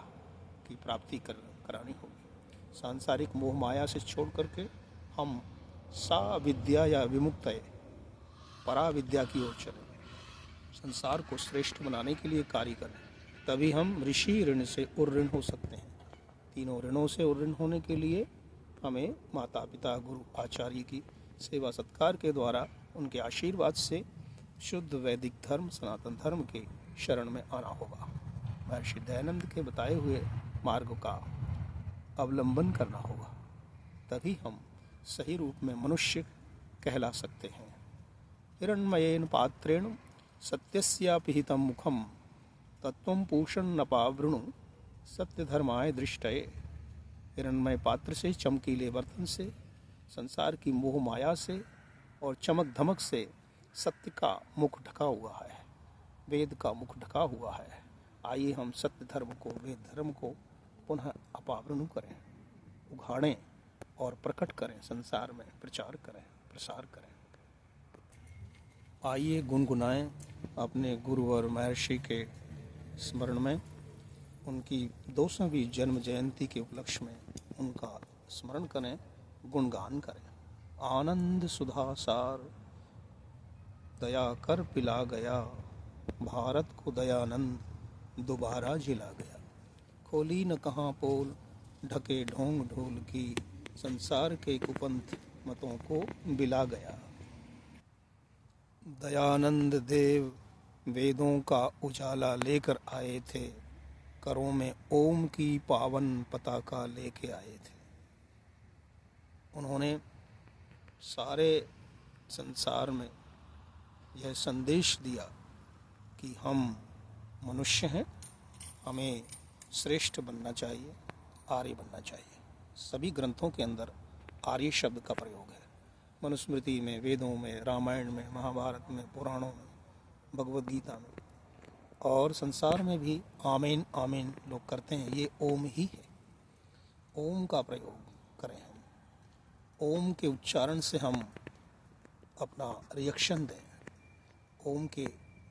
की प्राप्ति करानी होगी। सांसारिक मोह माया से छोड़ करके हम सा विद्या या विमुक्त पराविद्या की ओर चलें, संसार को श्रेष्ठ बनाने के लिए कार्य करें, तभी हम ऋषि ऋण से उर्ऋण हो सकते हैं। तीनों ऋणों से उर्ऋण होने के लिए हमें माता पिता, गुरु, आचार्य की सेवा सत्कार के द्वारा, उनके आशीर्वाद से शुद्ध वैदिक धर्म, सनातन धर्म के शरण में आना होगा। महर्षि दयानंद के बताए हुए मार्ग का अवलंबन करना होगा, तभी हम सही रूप में मनुष्य कहला सकते हैं। हिरण्मयेन पात्रेण सत्यस्यापिहितं मुखम तत्वं पूषन्नपावृणु सत्यधर्माय दृष्टये। हिरण्मय पात्र से, चमकीले बर्तन से, संसार की मोह माया से और चमक धमक से सत्य का मुख ढका हुआ है, वेद का मुख ढका हुआ है। आइए हम सत्य धर्म को, वेद धर्म को पुनः अपावृणु करें, उघाड़ें और प्रकट करें, संसार में प्रचार करें, प्रसार करें। आइए गुनगुनाएं अपने गुरु और महर्षि के स्मरण में, उनकी 200वीं जन्म जयंती के उपलक्ष्य में उनका स्मरण करें, गुणगान करें। आनंद सुधा सार दया कर पिला गया, भारत को दयानंद दोबारा जिला गया। खोली न कहाँ पोल ढके ढोंग ढोल की, संसार के कुपंथ मतों को बिला गया। दयानंद देव वेदों का उजाला लेकर आए थे, करों में ओम की पावन पताका लेके आए थे। उन्होंने सारे संसार में यह संदेश दिया कि हम मनुष्य हैं, हमें श्रेष्ठ बनना चाहिए, आर्य बनना चाहिए। सभी ग्रंथों के अंदर आर्य शब्द का प्रयोग है। मनुस्मृति में, वेदों में, रामायण में, महाभारत में, पुराणों में, भगवद गीता में, और संसार में भी आमीन आमीन लोग करते हैं। ये ओम ही है। ओम का प्रयोग करें हम। ओम के उच्चारण से हम अपना रिएक्शन दें।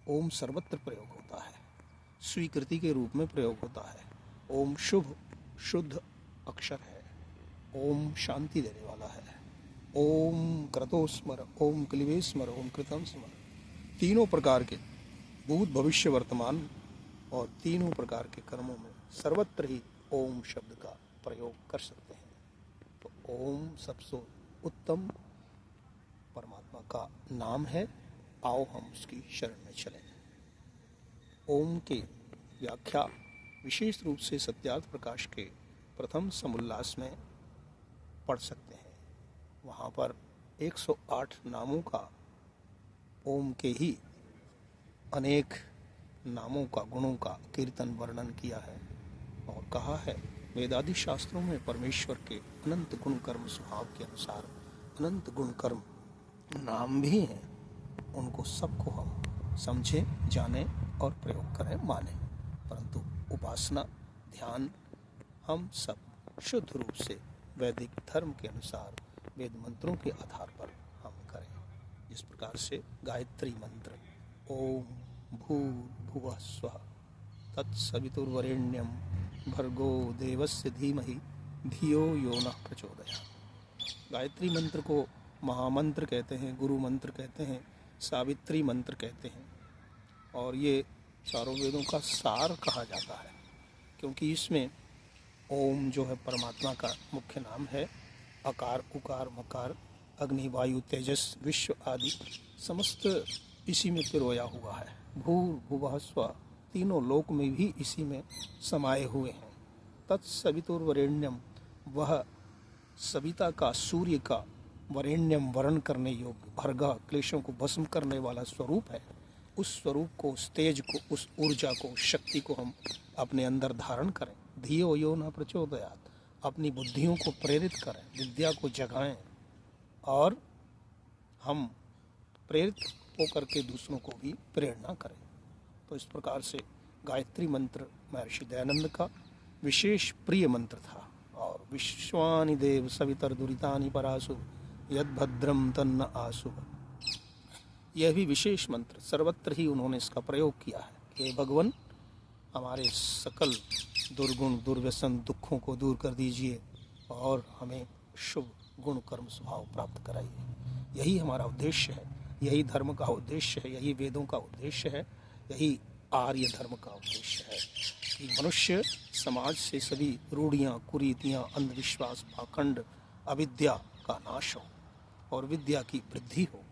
ओम सर्वत्र प्रयोग होता है, स्वीकृति के रूप में प्रयोग होता है। ओम शुभ शुद्ध अक्षर है। ओम शांति देने वाला है। ओम क्रतो स्मर, ओम क्लिवे स्मर, ओम कृतम स्मर। तीनों प्रकार के भूत, भविष्य, वर्तमान और तीनों प्रकार के कर्मों में सर्वत्र ही ओम शब्द का प्रयोग कर सकते हैं। तो ओम सबसे उत्तम परमात्मा का नाम है। आओ हम उसकी शरण में चलें। ओम की व्याख्या विशेष रूप से सत्यार्थ प्रकाश के प्रथम समुल्लास में पढ़ सकते हैं। वहाँ पर 108 नामों का, ओम के ही अनेक नामों का, गुणों का कीर्तन वर्णन किया है और कहा है वेदादि शास्त्रों में परमेश्वर के अनंत गुण कर्म स्वभाव के अनुसार अनंत गुण कर्म नाम भी हैं। उनको सबको हम समझें, जानें और प्रयोग करें, मानें। परंतु उपासना, ध्यान हम सब शुद्ध रूप से वैदिक धर्म के अनुसार वेद मंत्रों के आधार पर हम करें। जिस प्रकार से गायत्री मंत्र ओम भूर्भुवः स्वः तत्सवितुर्वरेण्यं भर्गो देवस्य धीमहि धियो यो नः प्रचोदयात्। गायत्री मंत्र को महामंत्र कहते हैं, गुरु मंत्र कहते हैं, सावित्री मंत्र कहते हैं और ये चारों वेदों का सार कहा जाता है, क्योंकि इसमें ओम जो है परमात्मा का मुख्य नाम है। अकार, उकार, मकार, अग्नि, वायु, तेजस, विश्व आदि समस्त इसी में पिरोया हुआ है। भूर्भुवः स्वः, तीनों लोक में भी इसी में समाये हुए हैं। तत्सवितुर्वरेण्यम, वह सविता का, सूर्य का, वरेण्यम वर्ण करने योग्य, भर्गा क्लेशों को भस्म करने वाला स्वरूप है। उस स्वरूप को, उस तेज को, उस ऊर्जा को, उस शक्ति को हम अपने अंदर धारण करें। धियो यो न प्रचोदयात्, अपनी बुद्धियों को प्रेरित करें, विद्या को जगाएं और हम प्रेरित होकर के दूसरों को भी प्रेरणा करें। तो इस प्रकार से गायत्री मंत्र महर्षि दयानंद का विशेष प्रिय मंत्र था। और विश्वानि देव सवितर दुरितानि परासु यद भद्रम तन्न आसु, यह भी विशेष मंत्र सर्वत्र ही उन्होंने इसका प्रयोग किया है कि भगवान हमारे सकल दुर्गुण, दुर्व्यसन, दुखों को दूर कर दीजिए और हमें शुभ गुण कर्म स्वभाव प्राप्त कराइए। यही हमारा उद्देश्य है, यही धर्म का उद्देश्य है, यही वेदों का उद्देश्य है, यही आर्य धर्म का उद्देश्य है कि मनुष्य समाज से सभी रूढ़ियाँ, कुरीतियाँ, अंधविश्वास, पाखंड, अविद्या का नाश हो और विद्या की वृद्धि हो।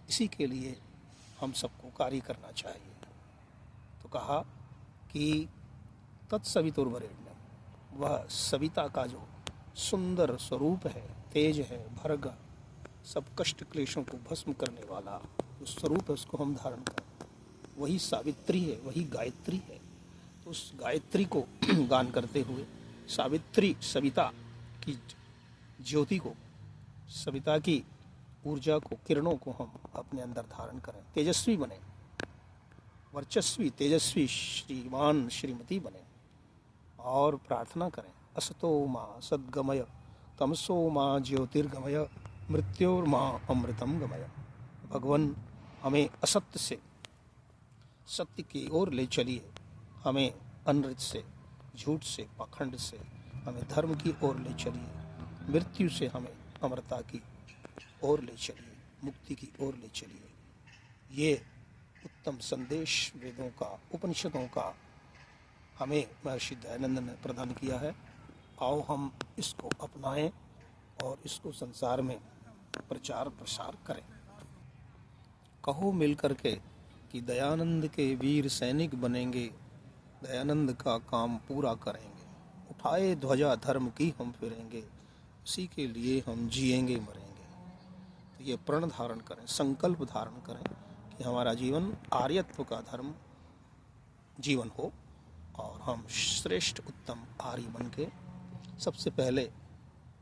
इसी के लिए हम सबको कार्य करना चाहिए। तो कहा कि तत्सवितुर्वरेण्यम, वह सविता का जो सुंदर स्वरूप है, तेज है, भर्ग, सब कष्ट क्लेशों को भस्म करने वाला जो स्वरूप है उसको हम धारण करें। वही सावित्री है, वही गायत्री है। तो उस गायत्री को गान करते हुए सावित्री, सविता की ज्योति को, सविता की ऊर्जा को, किरणों को हम अपने अंदर धारण करें, तेजस्वी बने, वर्चस्वी, तेजस्वी, श्रीमान, श्रीमती बने और प्रार्थना करें। असतो मां सद्गमय, तमसो मां ज्योतिर्गमय, मृत्योर्मां अमृतम गमय। भगवान हमें असत्य से सत्य की ओर ले चलिए, हमें अनृत से, झूठ से, पाखंड से हमें धर्म की ओर ले चलिए, मृत्यु से हमें अमरता की ओर ले चलिए, मुक्ति की ओर ले चलिए। ये उत्तम संदेश वेदों का, उपनिषदों का हमें महर्षि दयानंद ने प्रदान किया है। आओ हम इसको अपनाएं और इसको संसार में प्रचार प्रसार करें। कहो मिल करके कि दयानंद के वीर सैनिक बनेंगे, दयानंद का काम पूरा करेंगे, उठाए ध्वजा धर्म की हम फिरेंगे, उसी के लिए हम जिएंगे मरेंगे। तो ये प्रण धारण करें, संकल्प धारण करें कि हमारा जीवन आर्यत्व का धर्म जीवन हो और हम श्रेष्ठ उत्तम आर्य बन के सबसे पहले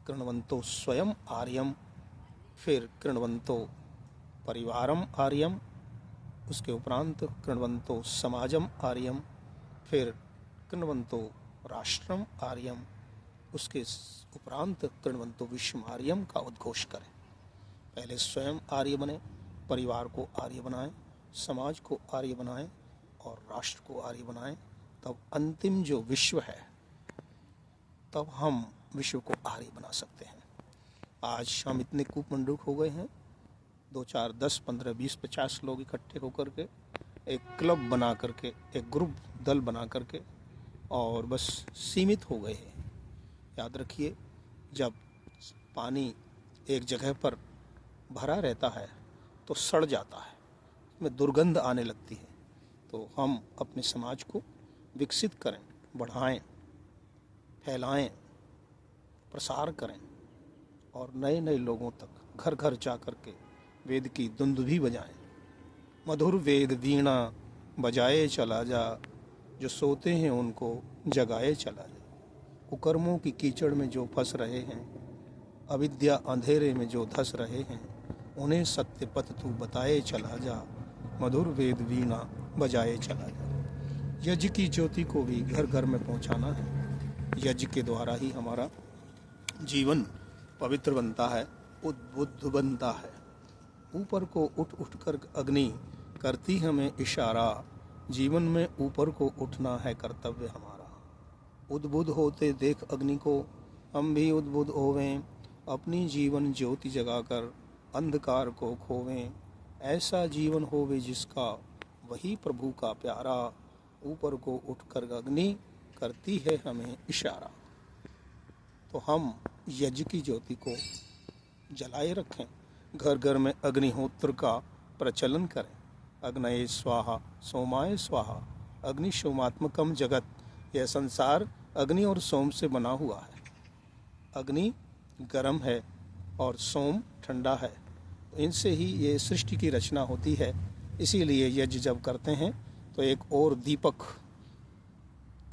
कृण्वन्तो स्वयं आर्यम, फिर कृण्वन्तो परिवारम आर्यम, उसके उपरांत कृण्वन्तो समाजम आर्यम, फिर कृण्वन्तो राष्ट्रम आर्यम, उसके उपरांत कृण्वन्तो विश्वम आर्यम का उद्घोष करें। पहले स्वयं आर्य बने, परिवार को आर्य बनाएं, समाज को आर्य बनाएं और राष्ट्र को आर्य बनाएं, तब अंतिम जो विश्व है तब हम विश्व को आर्य बना सकते हैं। आज हम इतने कूपमंडूक हो गए हैं, 2, 4, 10, 15, 20, 50 लोग इकट्ठे होकर के एक क्लब बना करके, एक ग्रुप दल बना करके और बस सीमित हो गए हैं। याद रखिए, जब पानी एक जगह पर भरा रहता है तो सड़ जाता है, उसमें दुर्गंध आने लगती है। तो हम अपने समाज को विकसित करें, बढ़ाएं, फैलाएं, प्रसार करें और नए नए लोगों तक घर घर जा कर के वेद की दुंदुभी बजाएं। मधुर वेद वीणा बजाए चला जा, जो सोते हैं उनको जगाए चला जा। कुकर्मों की कीचड़ में जो फंस रहे हैं, अविद्या अंधेरे में जो धस रहे हैं, उन्हें सत्य पथ तू बताए चला जा। मधुर वेद वीणा बजाए चला जा। यज्ञ की ज्योति को भी घर घर में पहुंचाना है। यज्ञ के द्वारा ही हमारा जीवन पवित्र बनता है, उद्बुद्ध बनता है। ऊपर को उठ उठ कर अग्नि करती हमें इशारा, जीवन में ऊपर को उठना है कर्तव्य हमारा। उद्बुद्ध होते देख अग्नि को हम भी उद्बुद्ध होवें, अपनी जीवन ज्योति जगाकर अंधकार को खोवें। ऐसा जीवन होवे जिसका वही प्रभु का प्यारा, ऊपर को उठकर अग्नि करती है हमें इशारा। तो हम यज्ञ की ज्योति को जलाए रखें, घर घर में अग्निहोत्र का प्रचलन करें। अग्नये स्वाहा सोमाय स्वाहा, अग्नि सोमात्मकम जगत। यह संसार अग्नि और सोम से बना हुआ है। अग्नि गर्म है और सोम ठंडा है, तो इनसे ही ये सृष्टि की रचना होती है। इसीलिए यज्ञ जब करते हैं तो एक और दीपक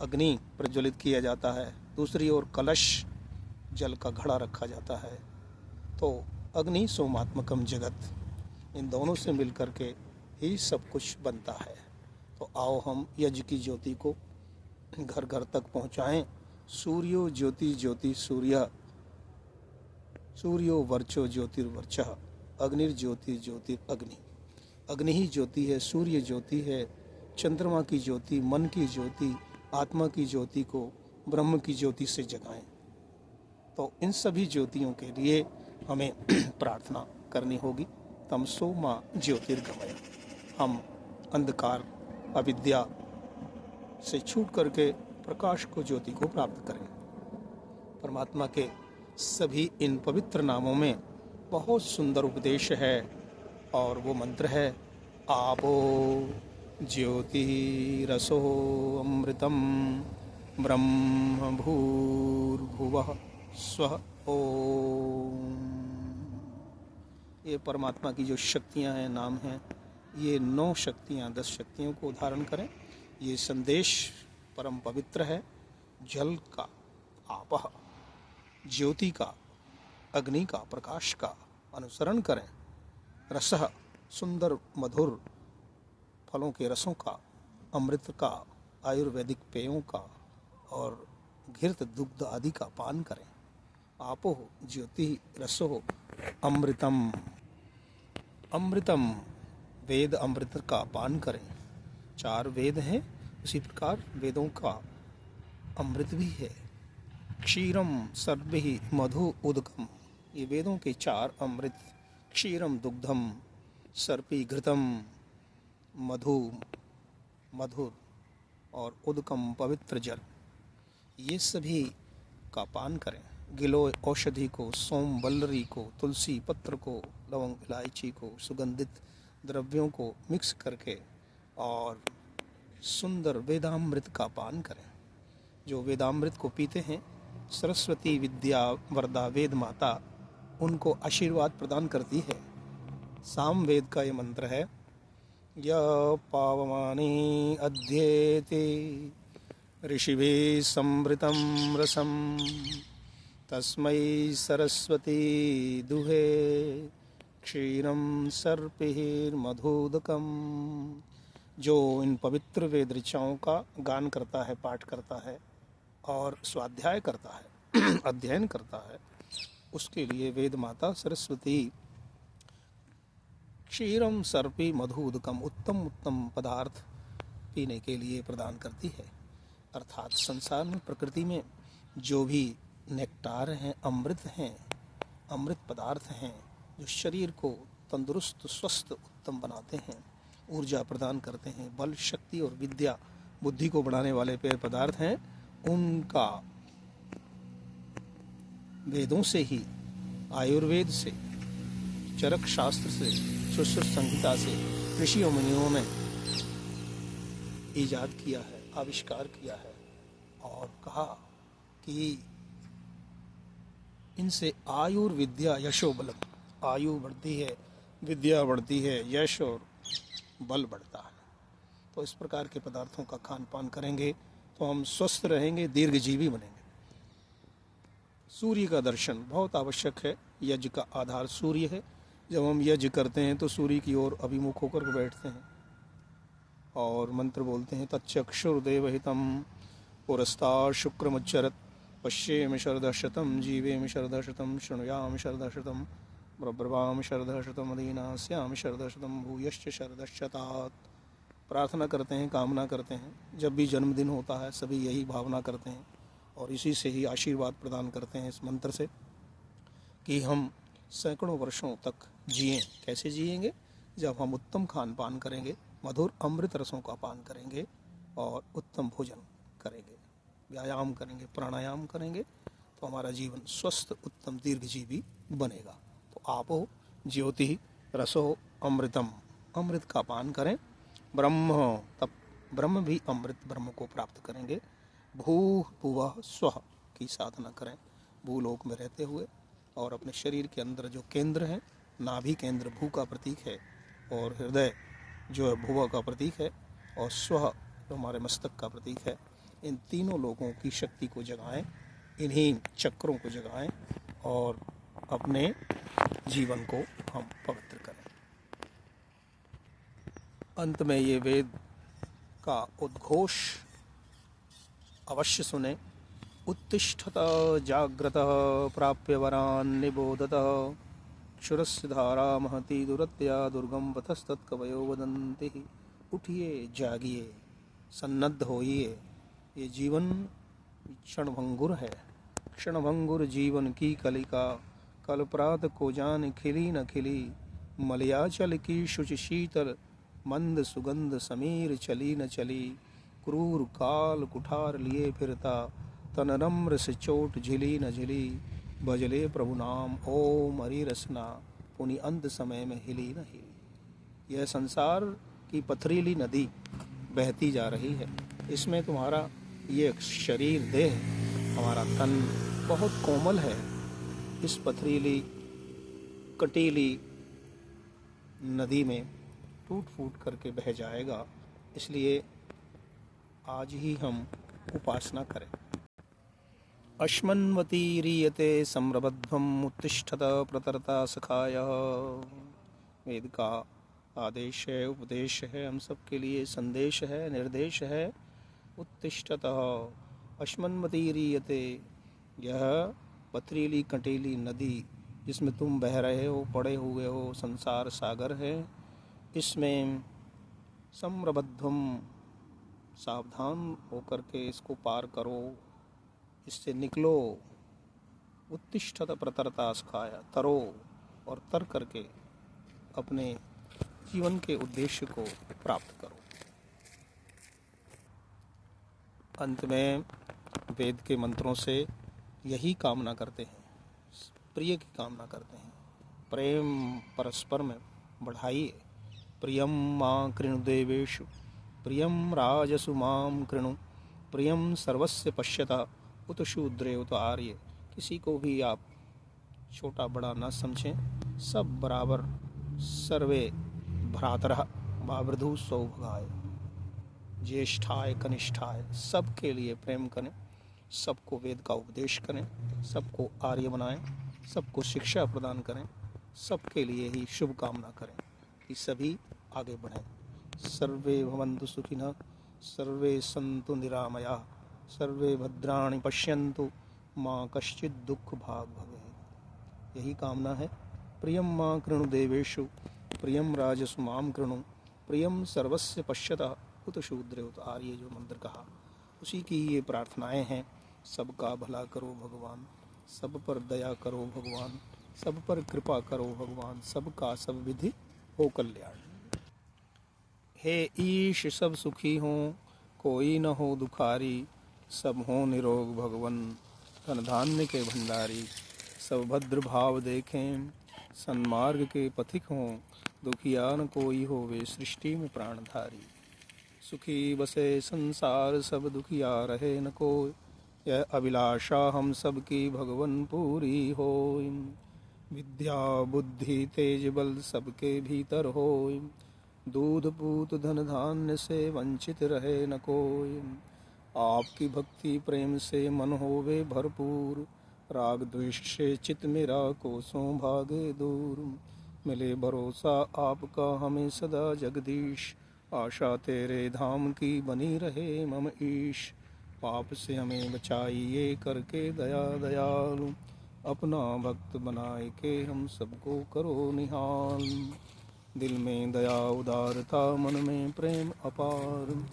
अग्नि प्रज्वलित किया जाता है, दूसरी ओर कलश जल का घड़ा रखा जाता है। तो अग्नि सोमात्मकम जगत, इन दोनों से मिलकर के ही सब कुछ बनता है। तो आओ हम यज्ञ की ज्योति को घर घर तक पहुँचाएँ। सूर्यो ज्योति ज्योति सूर्य, सूर्यो वर्चो ज्योतिर्वर्चः, अग्निर्ज्योति ज्योतिरग्नि। अग्नि ही ज्योति है, सूर्य ज्योति है, चंद्रमा की ज्योति, मन की ज्योति, आत्मा की ज्योति को ब्रह्म की ज्योति से जगाएं। तो इन सभी ज्योतियों के लिए हमें प्रार्थना करनी होगी। तमसो माँ ज्योतिर्गमय, हम अंधकार अविद्या से छूट करके प्रकाश को, ज्योति को प्राप्त करें। परमात्मा के सभी इन पवित्र नामों में बहुत सुंदर उपदेश है और वो मंत्र है आपो ज्योति रसो अमृतम ब्रह्म भूर्भुवः स्वः ओम। ये परमात्मा की जो शक्तियां हैं, नाम हैं, ये 9 शक्तियां, 10 शक्तियों को धारण करें। ये संदेश परम पवित्र है। जल का, आपः, ज्योति का, अग्नि का, प्रकाश का अनुसरण करें। रसः, सुंदर मधुर फलों के रसों का, अमृत का, आयुर्वेदिक पेयों का और घृत दुग्ध आदि का पान करें। आपो ज्योति रसो अमृतम, अमृतम वेद अमृत का पान करें। 4 वेद हैं, उसी प्रकार वेदों का अमृत भी है। क्षीरम सर्वहि मधु उदकम, ये वेदों के 4 अमृत। क्षीरम दुग्धम सर्पी घृतम, मधु मधुर और उदकम पवित्र जल, ये सभी का पान करें। गिलोय औषधि को, सोम बल्लरी को, तुलसी पत्र को, लवंग इलायची को, सुगंधित द्रव्यों को मिक्स करके और सुंदर वेदामृत का पान करें। जो वेदामृत को पीते हैं, सरस्वती विद्या वरदा वेद माता उनको आशीर्वाद प्रदान करती है। साम वेद का ये मंत्र है, य पावमानि अध्येति ऋषिभिः समृतं रसं, तस्मै सरस्वती दुहे क्षीरं सर्पिर्मधुदकम्। जो इन पवित्र वेद ऋचाओं का गान करता है, पाठ करता है और स्वाध्याय करता है अध्ययन करता है, उसके लिए वेद माता सरस्वती क्षीरम सर्पी मधुदकम, उत्तम उत्तम पदार्थ पीने के लिए प्रदान करती है। अर्थात संसार में, प्रकृति में जो भी नेक्टार हैं, अमृत हैं, अमृत पदार्थ हैं, जो शरीर को तंदुरुस्त, स्वस्थ, उत्तम बनाते हैं, ऊर्जा प्रदान करते हैं। बल, शक्ति और विद्या, बुद्धि को बढ़ाने वाले पेय पदार्थ हैं। उनका वेदों से ही, आयुर्वेद से, चरक शास्त्र से, सुश्रुत संहिता से ऋषि और मुनियों ने ईजाद किया है, आविष्कार किया है और कहा कि इनसे आयुर्विद्या यशो बलम, आयु बढ़ती है, विद्या बढ़ती है, यश और बल बढ़ता है। तो इस प्रकार के पदार्थों का खान पान करेंगे तो हम स्वस्थ रहेंगे, दीर्घजीवी बनेंगे। सूर्य का दर्शन बहुत आवश्यक है। यज्ञ का आधार सूर्य है। जब हम यज्ञ करते हैं तो सूर्य की ओर अभिमुख होकर के बैठते हैं और मंत्र बोलते हैं, तच्चक्षुर्देवहितं पुरस्तात् शुक्रमुच्चरत् पश्येम शरदशतं जीवेम शरदशतं शृणुयाम शरदशतं ब्रब्रवाम शरदशतं अधीनास्याम शरदशतं भूयश्च शरदशतात्। प्रार्थना करते हैं, कामना करते हैं। जब भी जन्मदिन होता है सभी यही भावना करते हैं और इसी से ही आशीर्वाद प्रदान करते हैं, इस मंत्र से, कि हम सैकड़ों वर्षों तक जिएं। कैसे जिएंगे? जब हम उत्तम खान पान करेंगे, मधुर अमृत रसों का पान करेंगे और उत्तम भोजन करेंगे, व्यायाम करेंगे, प्राणायाम करेंगे, तो हमारा जीवन स्वस्थ, उत्तम, दीर्घजीवी बनेगा। तो आपो ज्योति रसो अमृतम, अमृत का पान करें। ब्रह्म, तब ब्रह्म भी अमृत ब्रह्म को प्राप्त करेंगे। भूः भुवः स्वः की साधना करें भूलोक में रहते हुए, और अपने शरीर के अंदर जो केंद्र है, नाभि केंद्र भू का प्रतीक है और हृदय जो है भुव का प्रतीक है और स्वः जो हमारे मस्तक का प्रतीक है, इन तीनों लोगों की शक्ति को जगाएं, इन्हीं चक्रों को जगाएं और अपने जीवन को हम पवित्र करें। अंत में ये वेद का उद्घोष अवश्य सुने। उत्तिष्ठत जाग्रत प्राप्य वरान् निबोधत क्षुरस्य धारा महती दुरत्या दुर्गम पथस्तत्कवयो वदन्ति। उठिए, जागिए, सन्नद्ध होइए। ये जीवन क्षणभंगुर है, क्षणभंगुर जीवन की कलिका, कल प्रात को जान खिली न खिली। मलयाचल की शुचि शीतल मंद सुगंध समीर चली न चली। क्रूर काल कुठार लिए फिरता, तन नम्र से चोट झिली न झिली। भजले प्रभु नाम ओम हरि रसना, पुनि अंत समय में हिली न हिली। यह संसार की पथरीली नदी बहती जा रही है। इसमें तुम्हारा ये शरीर, देह, हमारा तन बहुत कोमल है। इस पथरीली कटीली नदी में टूट फूट करके बह जाएगा। इसलिए आज ही हम उपासना करें। अश्मन्वतीरीयते सम्रबध्वम् उत्तिष्ठत प्रतरता सखायः। वेद का आदेश है, उपदेश है, हम सब के लिए संदेश है, निर्देश है। उत्तिष्ठत अश्मन्वतीरीयते, यह पथरीली कटीली नदी जिसमें तुम बह रहे हो, पड़े हुए हो, संसार सागर है। इसमें सम्रबध्वम्, सावधान होकर के इसको पार करो, इससे निकलो। उत्तिष्ठत प्रतरता सखाया, तरो और तर करके अपने जीवन के उद्देश्य को प्राप्त करो। अंत में वेद के मंत्रों से यही कामना करते हैं, प्रिय की कामना करते हैं। प्रेम परस्पर में बढ़ाइए। प्रियम मां कृणु देवेषु, प्रियम राजसु मां कृणु, प्रियम सर्वस्य पश्यता उत शूद्रे उत आर्य। किसी को भी आप छोटा बड़ा न समझें, सब बराबर। सर्वे भ्रातरः भावृधु सौभगाय, ज्येष्ठाय कनिष्ठाय, सबके लिए प्रेम करें, सबको वेद का उपदेश करें, सबको आर्य बनाएं, सबको शिक्षा प्रदान करें, सबके लिए ही शुभ कामना करें कि सभी आगे बढ़ें। सर्वे भवन्तु सुखिनः, सर्वे सन्तु निरामयाः, सर्वे भद्राणि पश्यन्तु मां कश्चित् दुःख भाग् भवेत्। यही कामना है। प्रियम मां कृणु देवेषु, प्रियम राजसु मां कृणु, प्रियम सर्वस्य पश्यता उत शूद्रे उत आर्य, जो मंत्र कहा उसी की ये प्रार्थनाएं हैं। सबका भला करो भगवान, सब पर दया करो भगवान, सब पर कृपा करो भगवान, सबका सब विधि हो कल्याण। हे ईश सब सुखी हों, कोई न हो दुखारी, सब हों निरोग भगवन, धन धान्य के भंडारी। सब भद्र भाव देखें, सन्मार्ग के पथिक हों, दुखिया न कोई होवे सृष्टि में प्राणधारी। सुखी बसे संसार सब, दुखिया रहे न कोई, यह अभिलाषा हम सब की भगवन पूरी होय। विद्या बुद्धि तेज बल सबके भीतर होय, दूध पूत धन धान्य से वंचित रहे न कोई। आपकी भक्ति प्रेम से मन होवे भरपूर, राग द्वेष से चित मेरा कोसों भागे दूर। मिले भरोसा आपका हमें सदा जगदीश, आशा तेरे धाम की बनी रहे मम ईश। पाप से हमें बचाइए करके दया दयालु, अपना भक्त बनाए के हम सबको करो निहाल। दिल में दया उदारता, मन में प्रेम अपार,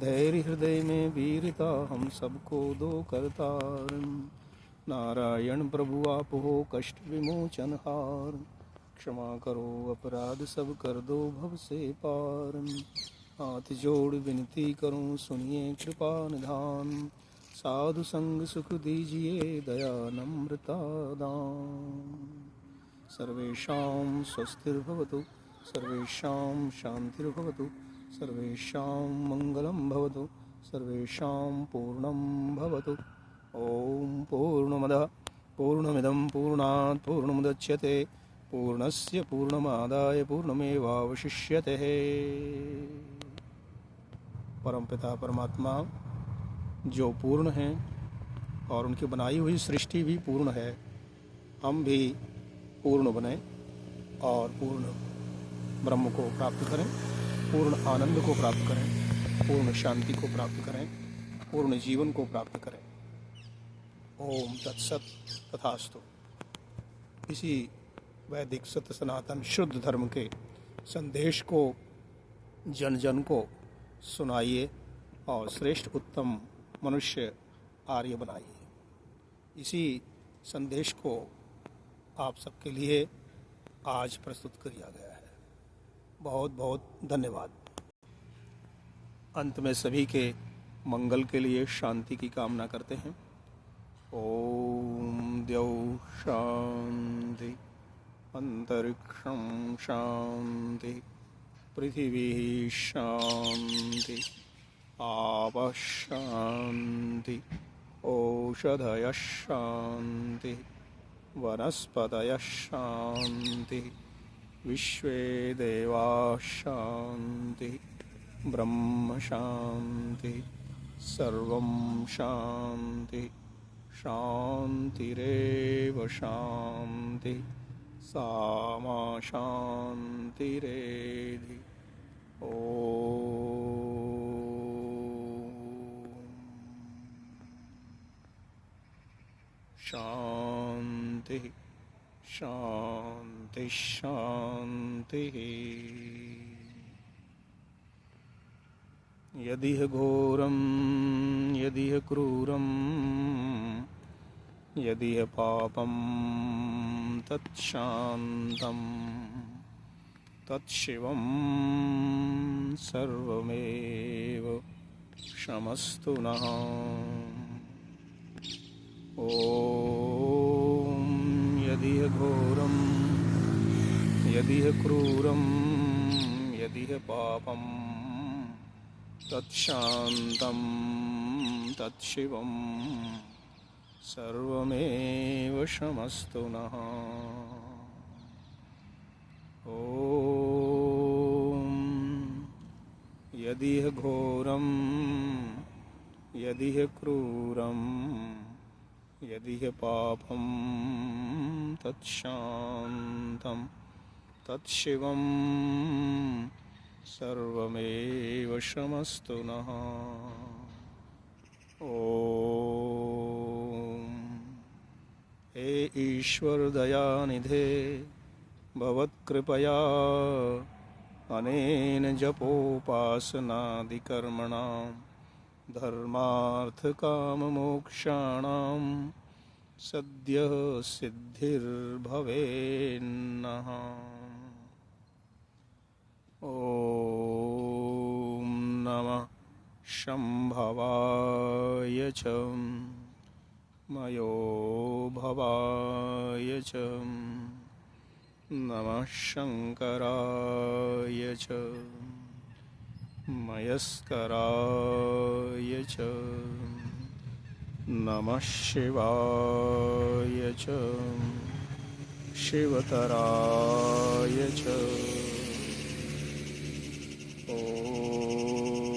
धैर्य हृदय में वीरता, हम सबको दो करतार। नारायण प्रभु आप हो कष्ट विमोचन हार, क्षमा करो अपराध सब कर दो भव से पार। हाथ जोड़ विनती करूं सुनिए कृपा निधान, साधु संग सुख दीजिए दया नम्रता दान। सर्वेषां स्वस्तिर्भवतु, सर्वेषां शान्तिर्भवतु, सर्वेषां मङ्गलं भवतु, सर्वेषां पूर्णं भवतु। ॐ पूर्णमदः पूर्णमिदं पूर्णात् पूर्णमुदच्यते, पूर्णस्य पूर्णमादाय पूर्णमेवावशिष्यते। परमपिता परमात्मा जो पूर्ण हैं और उनकी बनाई हुई सृष्टि भी पूर्ण है, हम भी पूर्ण बने और पूर्ण ब्रह्म को प्राप्त करें, पूर्ण आनंद को प्राप्त करें, पूर्ण शांति को प्राप्त करें, पूर्ण जीवन को प्राप्त करें। ओम तत्सत तथास्तु। इसी वैदिक सत्य सनातन शुद्ध धर्म के संदेश को जन जन को सुनाइए और श्रेष्ठ उत्तम मनुष्य आर्य बनाइए। इसी संदेश को आप सबके लिए आज प्रस्तुत किया गया है। बहुत बहुत धन्यवाद। अंत में सभी के मंगल के लिए शांति की कामना करते हैं। ओम द्यौः शांति, अंतरिक्षं शांति, पृथिवी शांति, आपः शांति, ओषधयः शांति, वनस्पतयः शांति, विश्वे देवाः शांति, ब्रह्म शांति, सर्वं शांति, शांतिरेव शांति, सा मा शांतिरेधि। शांति शांति शांति। यदिह घोरं यदिह क्रूरं यदिह पापं तत्शान्तं तत्शिवं सर्वमेव क्षमस्तु नः। ॐ यदिह घोरं यदिह क्रूरं यदिह पापं तत्शान्तं तत्शिवं सर्वमेव क्षमस्तु नः। ॐ यदिह घोरं यदिह क्रूरं यदिह पापं तत्शान्तं तत्शिवं सर्वमेव क्षमस्तु नः। ओम। हे ईश्वर दयानिधे भवत्कृपया अनेन जपोपासनादिकर्मणां धर्मार्थकाममोक्षाणां सद्यः सिद्धिर्भवेन्नः। ॐ शम्भवाय च मयोभवाय च नमः शङ्कराय च मयस्कराय च नमः शिवाय च शिवतराय च। ॐ